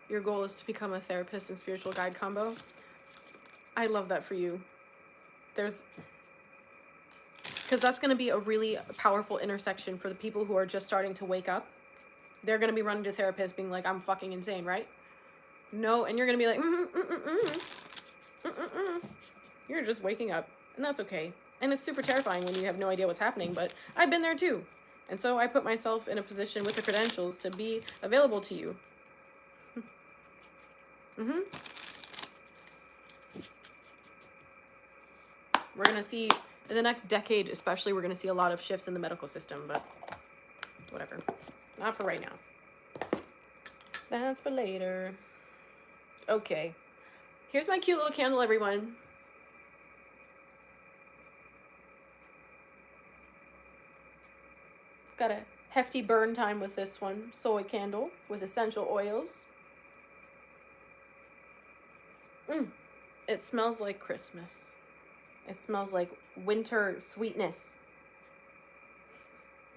Speaker 1: Your goal is to become a therapist and spiritual guide combo. I love that for you. Because that's going to be a really powerful intersection for the people who are just starting to wake up. They're going to be running to therapists being like, I'm fucking insane, right? No, and you're going to be like, You're just waking up, and that's okay. And it's super terrifying when you have no idea what's happening, but I've been there too. And so I put myself in a position with the credentials to be available to you. We're going to see, in the next decade especially, we're going to see a lot of shifts in the medical system, but whatever. Not for right now. That's for later. Okay. Here's my cute little candle, everyone. Got a hefty burn time with this one. Soy candle with essential oils. It smells like Christmas. It smells like winter sweetness.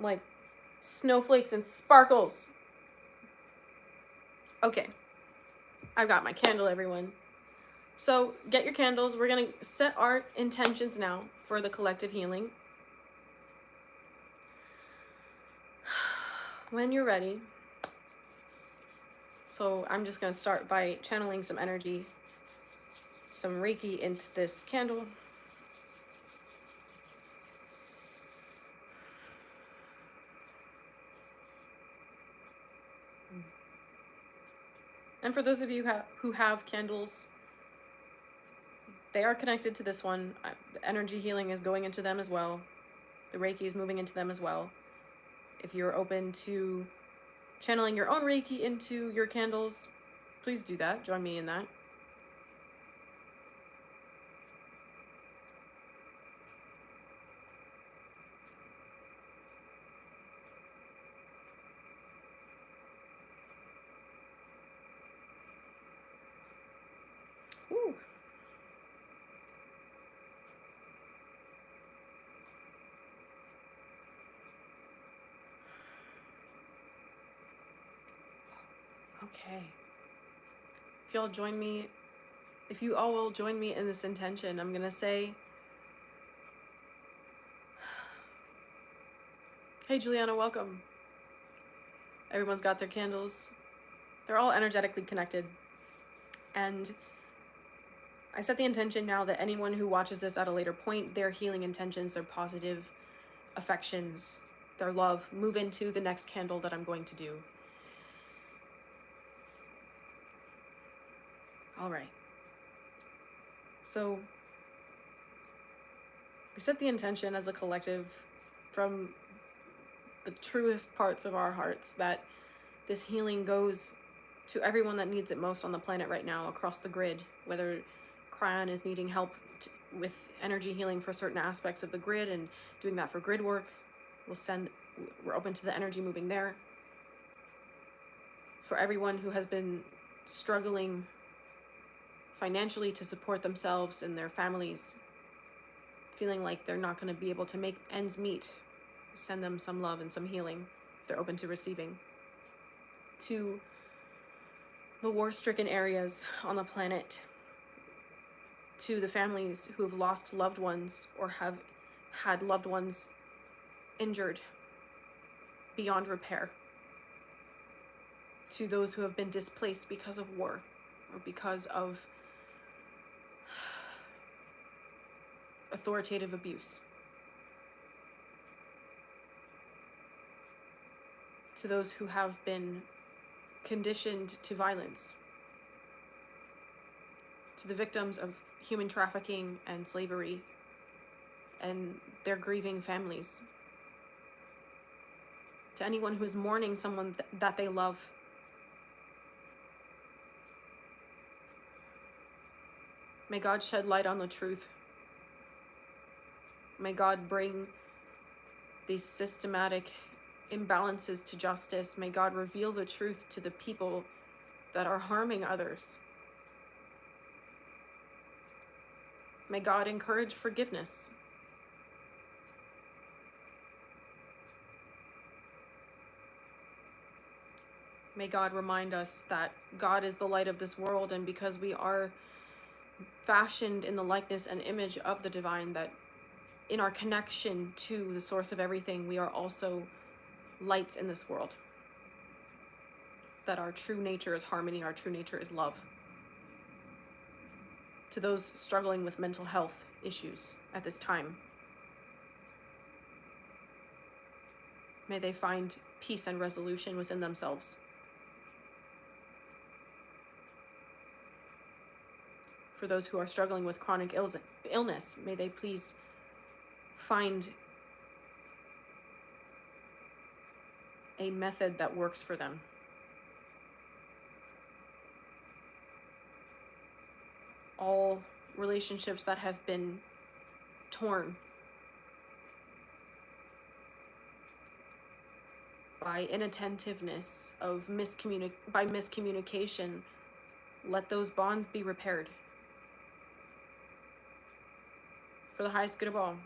Speaker 1: Like snowflakes and sparkles. Okay. I've got my candle, everyone. So get your candles. We're going to set our intentions now for the collective healing. When you're ready. So I'm just going to start by channeling some energy, some Reiki into this candle. And for those of you who have candles, they are connected to this one. The energy healing is going into them as well. The Reiki is moving into them as well. If you're open to channeling your own Reiki into your candles, please do that. Join me in that. Okay. If y'all join me, if you all will join me in this intention, I'm going to say, hey, Juliana, welcome. Everyone's got their candles. They're all energetically connected. And I set the intention now that anyone who watches this at a later point, their healing intentions, their positive affections, their love, move into the next candle that I'm going to do. All right. So we set the intention as a collective from the truest parts of our hearts that this healing goes to everyone that needs it most on the planet right now across the grid, whether Cryon is needing help with energy healing for certain aspects of the grid and doing that for grid work. We're open to the energy moving there. For everyone who has been struggling financially to support themselves and their families, feeling like they're not going to be able to make ends meet, send them some love and some healing if they're open to receiving. To the war-stricken areas on the planet, to the families who have lost loved ones or have had loved ones injured beyond repair, to those who have been displaced because of war or because of authoritative abuse, to those who have been conditioned to violence, to the victims of human trafficking and slavery and their grieving families, to anyone who is mourning someone that they love. May God shed light on the truth. May God bring these systematic imbalances to justice. May God reveal the truth to the people that are harming others. May God encourage forgiveness. May God remind us that God is the light of this world, and because we are fashioned in the likeness and image of the divine, that in our connection to the source of everything, we are also lights in this world. That our true nature is harmony, our true nature is love. To those struggling with mental health issues at this time, may they find peace and resolution within themselves. For those who are struggling with chronic illness, may they please find a method that works for them. All relationships that have been torn by inattentiveness, by miscommunication, let those bonds be repaired for the highest good of all.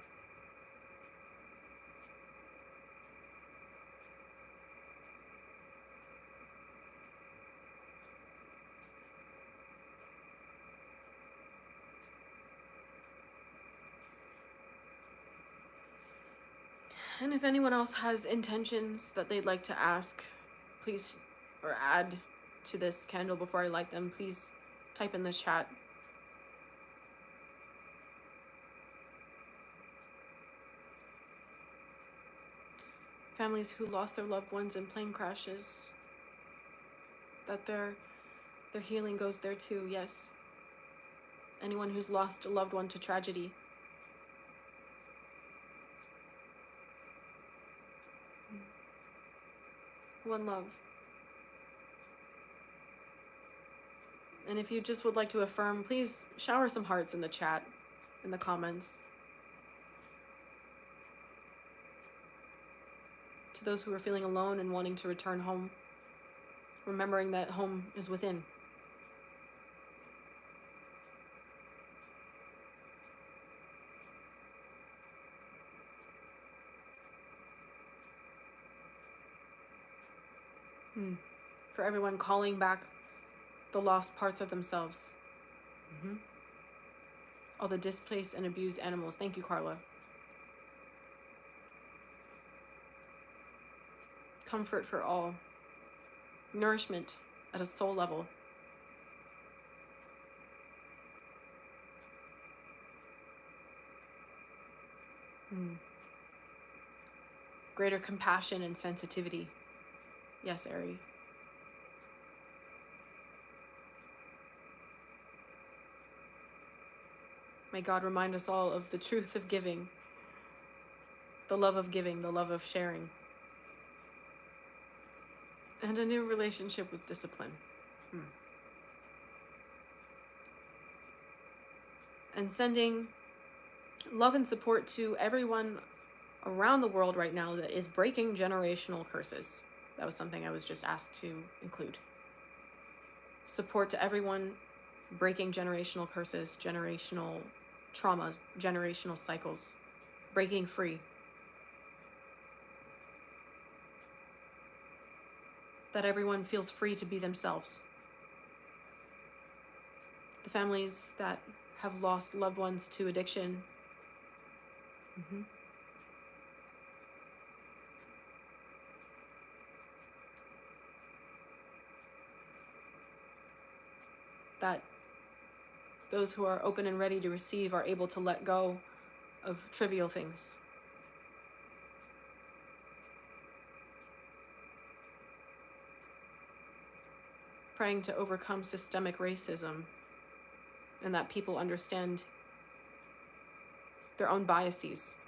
Speaker 1: And if anyone else has intentions that they'd like to ask, please, or add to this candle before I light them, please type in the chat. Families who lost their loved ones in plane crashes, that their healing goes there too, yes. Anyone who's lost a loved one to tragedy. One love. And if you just would like to affirm, please shower some hearts in the chat, in the comments. To those who are feeling alone and wanting to return home, remembering that home is within. For everyone calling back the lost parts of themselves. All the displaced and abused animals. Thank you, Carla. Comfort for all. Nourishment at a soul level. Greater compassion and sensitivity. Yes, Ari. May God remind us all of the truth of giving, the love of giving, the love of sharing, and a new relationship with discipline. And sending love and support to everyone around the world right now that is breaking generational curses. That was something I was just asked to include. Support to everyone breaking generational curses, generational traumas, generational cycles, breaking free. That everyone feels free to be themselves. The families that have lost loved ones to addiction. That those who are open and ready to receive are able to let go of trivial things. Praying to overcome systemic racism, and that people understand their own biases.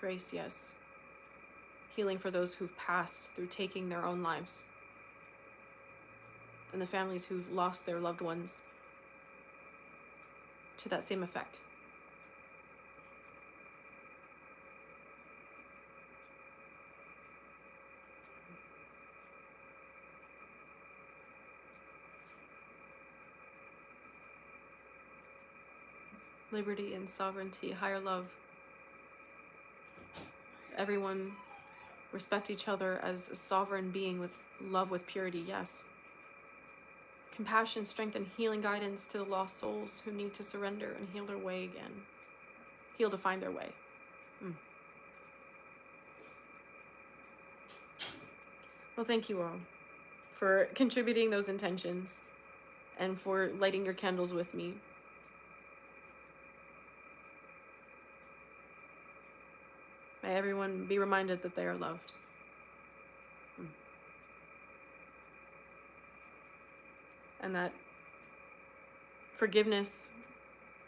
Speaker 1: Grace, yes. Healing for those who've passed through taking their own lives. And the families who've lost their loved ones to that same effect. Liberty and sovereignty, higher love. Everyone respect each other as a sovereign being with love, with purity, yes. Compassion, strength, and healing guidance to the lost souls who need to surrender and heal their way again. Heal to find their way. Well, thank you all for contributing those intentions and for lighting your candles with me. May everyone be reminded that they are loved. And that forgiveness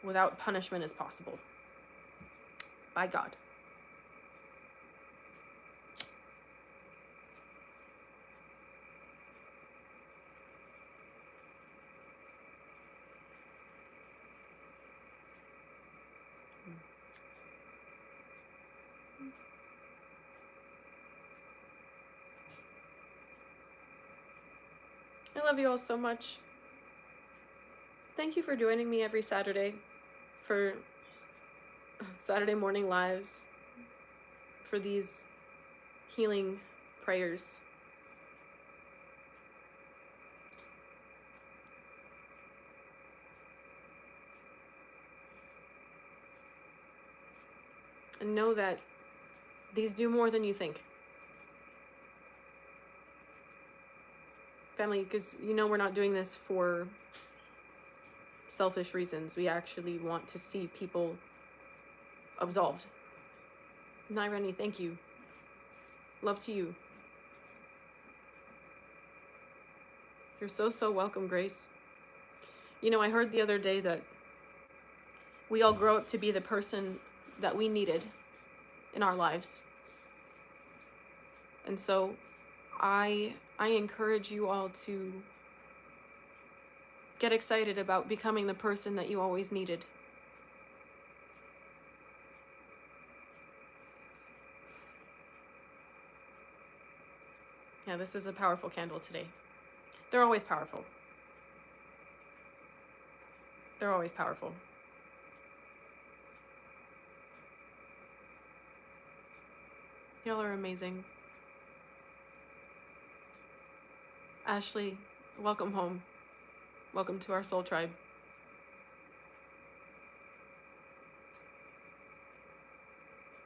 Speaker 1: without punishment is possible. By God. I love you all so much. Thank you for joining me every Saturday for Saturday morning lives, for these healing prayers. And know that these do more than you think. Family, because you know we're not doing this for selfish reasons. We actually want to see people absolved. Nairani, thank you. Love to you. You're so welcome, Grace. You know, I heard the other day that we all grow up to be the person that we needed in our lives. And so I encourage you all to get excited about becoming the person that you always needed. Yeah, this is a powerful candle today. They're always powerful. They're always powerful. Y'all are amazing. Ashley, welcome home. Welcome to our soul tribe.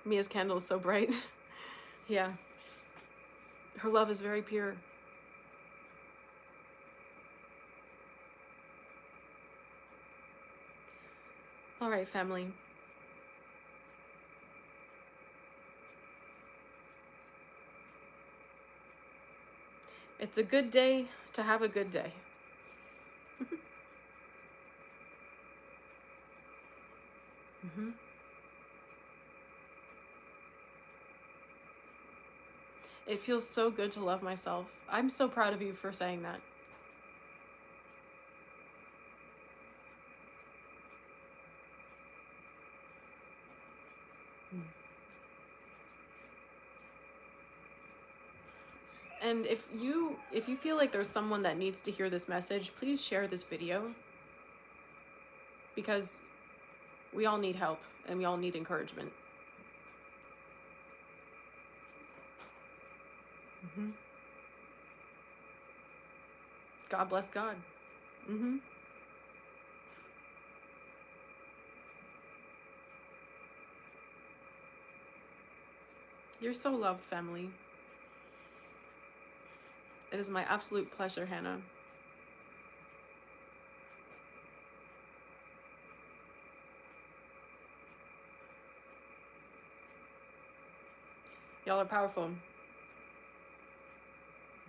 Speaker 1: Mia's candle is so bright. Yeah. Her love is very pure. All right, family. It's a good day to have a good day. Mm-hmm. It feels so good to love myself. I'm so proud of you for saying that. And if you feel like there's someone that needs to hear this message, please share this video, because we all need help and we all need encouragement. Mm-hmm. God bless God. Mm-hmm. You're so loved, family. It is my absolute pleasure, Hannah. Y'all are powerful.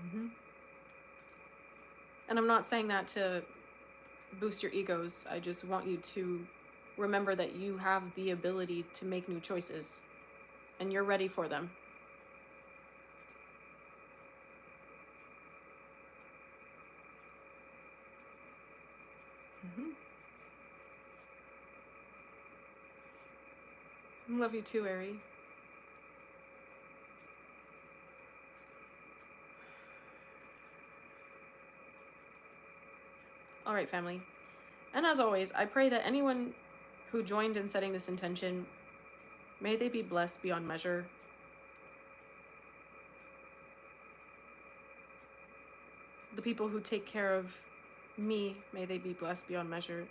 Speaker 1: Mm-hmm. And I'm not saying that to boost your egos. I just want you to remember that you have the ability to make new choices, and you're ready for them. Love you too, Ari. All right, family. And as always, I pray that anyone who joined in setting this intention, may they be blessed beyond measure. The people who take care of me, may they be blessed beyond measure.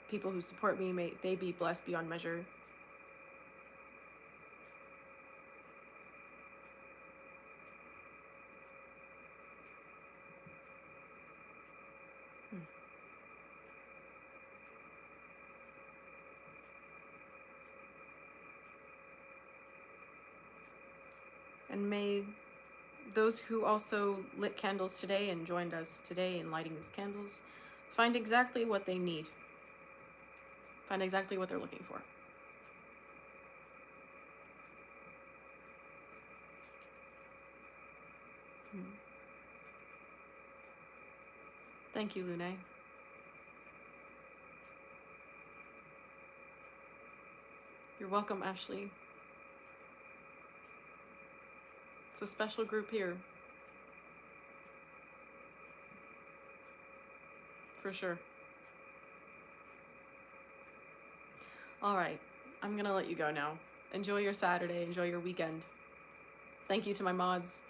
Speaker 1: People who support me, may they be blessed beyond measure. And may those who also lit candles today and joined us today in lighting these candles find exactly what they need. Find exactly what they're looking for. Thank you, Lune. You're welcome, Ashley. It's a special group here. For sure. All right, I'm gonna let you go now. Enjoy your Saturday, enjoy your weekend. Thank you to my mods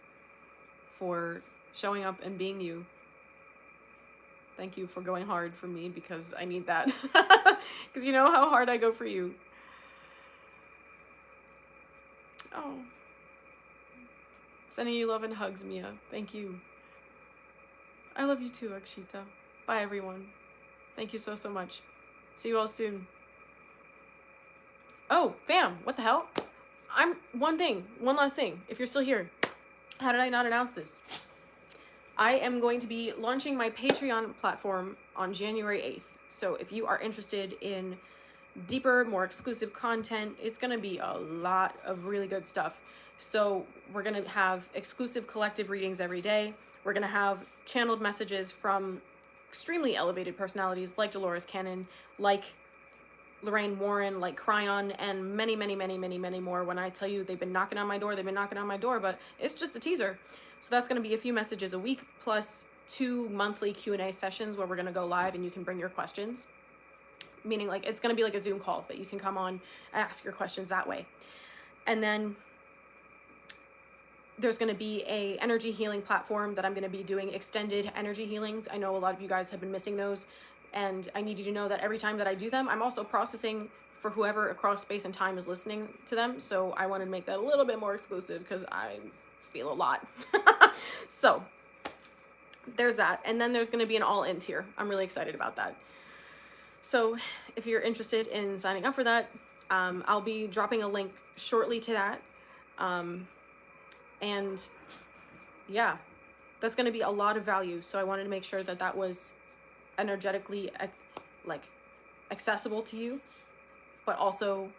Speaker 1: for showing up and being you. Thank you for going hard for me, because I need that. Because you know how hard I go for you. Oh. Sending you love and hugs, Mia. Thank you. I love you too, Akshita. Bye, everyone. Thank you so, so much. See you all soon. Oh, fam, what the hell? One last thing. If you're still here, how did I not announce this? I am going to be launching my Patreon platform on January 8th. So if you are interested in deeper, more exclusive content, it's going to be a lot of really good stuff. So we're going to have exclusive collective readings every day. We're going to have channeled messages from extremely elevated personalities like Dolores Cannon, like Lorraine Warren, like Cryon, and many, many, many, many, many more. When I tell you they've been knocking on my door, but it's just a teaser. So that's going to be a few messages a week, plus 2 monthly Q&A sessions where we're going to go live and you can bring your questions. meaning like it's going to be like a Zoom call that you can come on and ask your questions that way. And then there's going to be a energy healing platform that I'm going to be doing extended energy healings. I know a lot of you guys have been missing those, and I need you to know that every time that I do them, I'm also processing for whoever across space and time is listening to them. So I want to make that a little bit more exclusive because I feel a lot. So there's that. And then there's going to be an all-in tier. I'm really excited about that. So if you're interested in signing up for that, I'll be dropping a link shortly to that. And yeah, that's going to be a lot of value. So I wanted to make sure that that was energetically like accessible to you, but also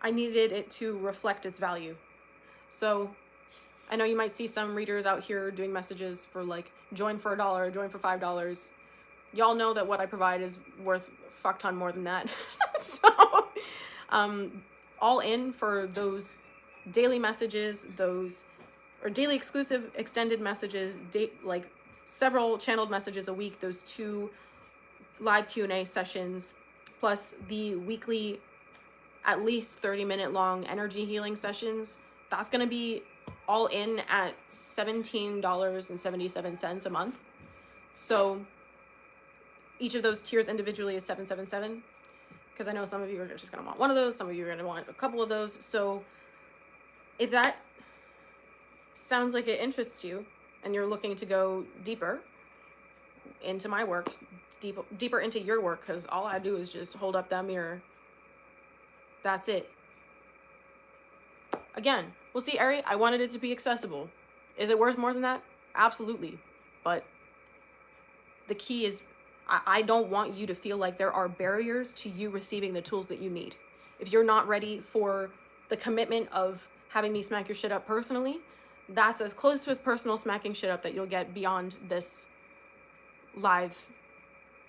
Speaker 1: I needed it to reflect its value. So I know you might see some readers out here doing messages for like join for $1, join for $5. Y'all know that what I provide is worth a fuck ton more than that. So all in for those daily messages, those or daily exclusive extended messages, like several channeled messages a week, those 2 live Q&A sessions, plus the weekly at least 30-minute long energy healing sessions. That's going to be all in at $17.77 a month. So each of those tiers individually is $777, because I know some of you are just going to want one of those, some of you are going to want a couple of those. So if that sounds like it interests you and you're looking to go deeper into my work, deeper into your work, because all I do is just hold up that mirror. That's it. Again, we'll see, Ari, I wanted it to be accessible. Is it worth more than that? Absolutely. But the key is I don't want you to feel like there are barriers to you receiving the tools that you need. If you're not ready for the commitment of having me smack your shit up personally, that's as close to as personal smacking shit up that you'll get beyond this live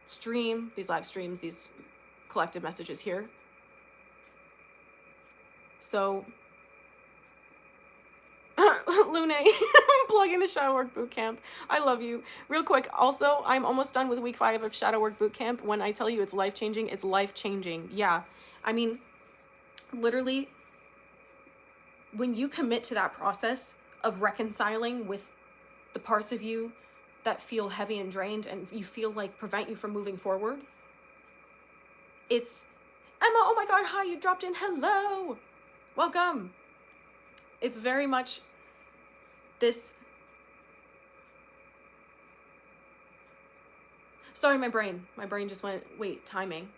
Speaker 1: stream, these live streams, these collective messages here. So, Lune, plugging the Shadow Work Bootcamp. I love you. Real quick, also, I'm almost done with week 5 of Shadow Work Bootcamp. When I tell you it's life-changing, it's life-changing. Yeah. I mean, literally, when you commit to that process of reconciling with the parts of you that feel heavy and drained and you feel like prevent you from moving forward, it's Emma, oh my god, hi, you dropped in. Hello. Welcome. It's very much this. Sorry, my brain just went, wait, timing.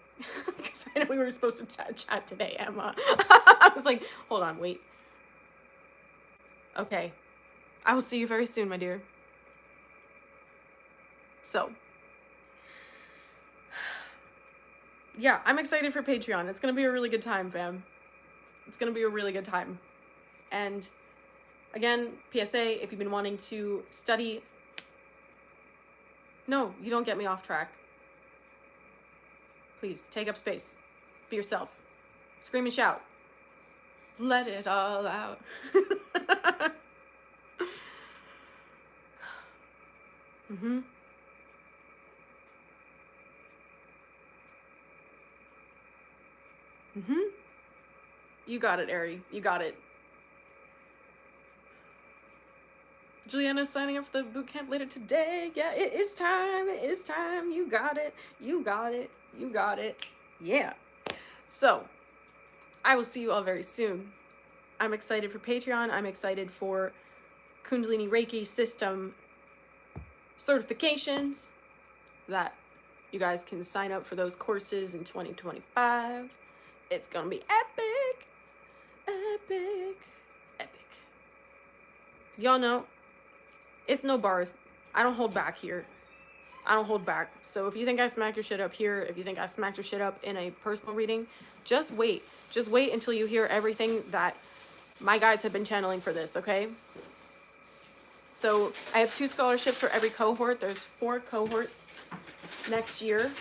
Speaker 1: Because I know we were supposed to chat today, Emma. I was like, hold on, wait. Okay. I will see you very soon, my dear. So, yeah, I'm excited for Patreon. It's going to be a really good time, fam. It's going to be a really good time. And again, PSA, if you've been wanting to study... No, you don't get me off track. Please, take up space. Be yourself. Scream and shout. Let it all out. Mm-hmm. Mm-hmm. You got it, Ari. You got it. Juliana's signing up for the bootcamp later today. Yeah, it is time. It is time. You got it. You got it. You got it. Yeah. So, I will see you all very soon. I'm excited for Patreon. I'm excited for Kundalini Reiki system certifications that you guys can sign up for those courses in 2025. It's gonna be epic. Epic. Epic. Because y'all know, it's no bars. I don't hold back here. I don't hold back. So if you think I smack your shit up here, if you think I smacked your shit up in a personal reading, just wait. Just wait until you hear everything that my guides have been channeling for this, okay? So I have 2 scholarships for every cohort. There's 4 cohorts next year.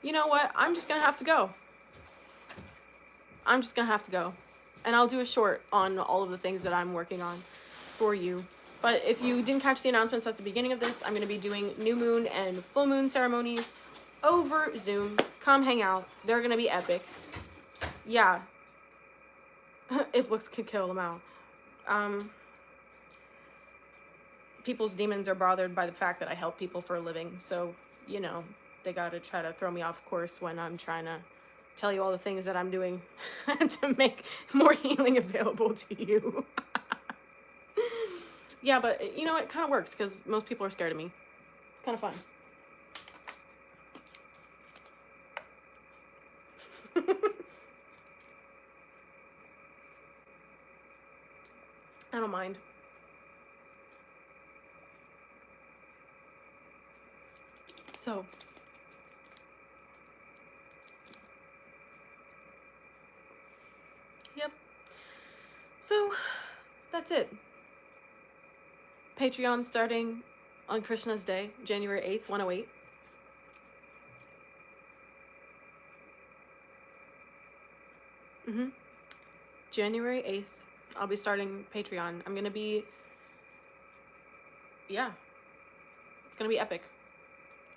Speaker 1: you know what? I'm just gonna have to go. I'm just gonna have to go. And I'll do a short on all of the things that I'm working on for you. But if you didn't catch the announcements at the beginning of this, I'm gonna be doing new moon and full moon ceremonies over Zoom. Come hang out. They're gonna be epic. Yeah. If looks could kill them out. People's demons are bothered by the fact that I help people for a living. So, you know, they gotta try to throw me off course when I'm trying to tell you all the things that I'm doing to make more healing available to you. Yeah, but you know, it kind of works because most people are scared of me. It's kind of fun. I don't mind. So, yep. So, that's it. Patreon starting on Krishna's Day, January 8th, 108. January 8th, I'll be starting Patreon. I'm gonna be, yeah, it's gonna be epic.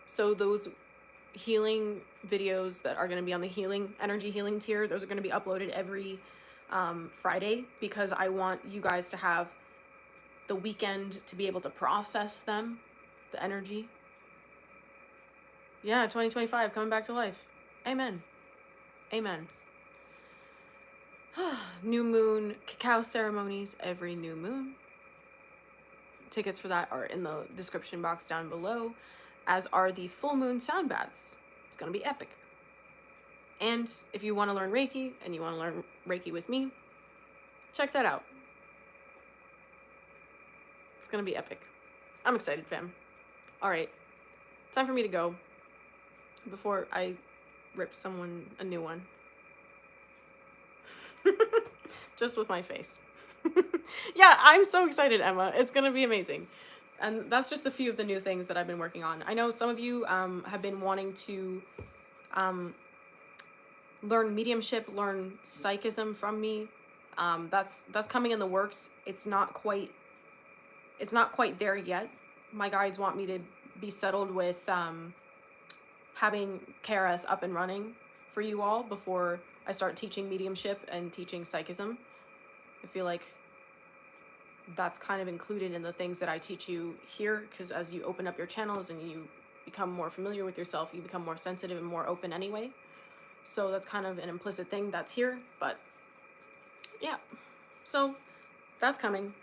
Speaker 1: So those healing videos that are gonna be on the healing, energy healing tier, those are gonna be uploaded every Friday, because I want you guys to have the weekend to be able to process them, the energy. Yeah, 2025 coming back to life. Amen. Amen. New moon cacao ceremonies every new moon. Tickets for that are in the description box down below, as are the full moon sound baths. It's gonna be epic. And if you want to learn Reiki and you want to learn Reiki with me, check that out. It's gonna be epic. I'm excited, fam. All right, time for me to go before I rip someone a new one. Just with my face. Yeah, I'm so excited, Emma. It's gonna be amazing. And that's just a few of the new things that I've been working on. I know some of you have been wanting to learn mediumship, learn psychism from me. That's coming in the works. It's not quite there yet. My guides want me to be settled with having KRS up and running for you all before I start teaching mediumship and teaching psychism. I feel like that's kind of included in the things that I teach you here, because as you open up your channels and you become more familiar with yourself, you become more sensitive and more open anyway. So that's kind of an implicit thing that's here, but yeah. So that's coming.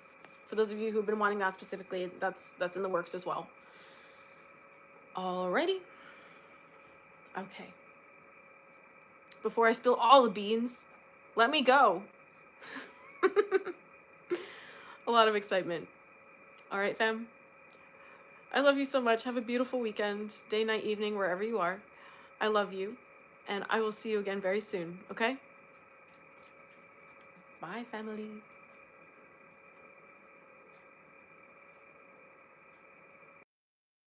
Speaker 1: For those of you who've been wanting that specifically, that's in the works as well. Alrighty. Okay. Before I spill all the beans, let me go. A lot of excitement. All right, fam. I love you so much. Have a beautiful weekend, day, night, evening, wherever you are. I love you, and I will see you again very soon, okay? Bye, family.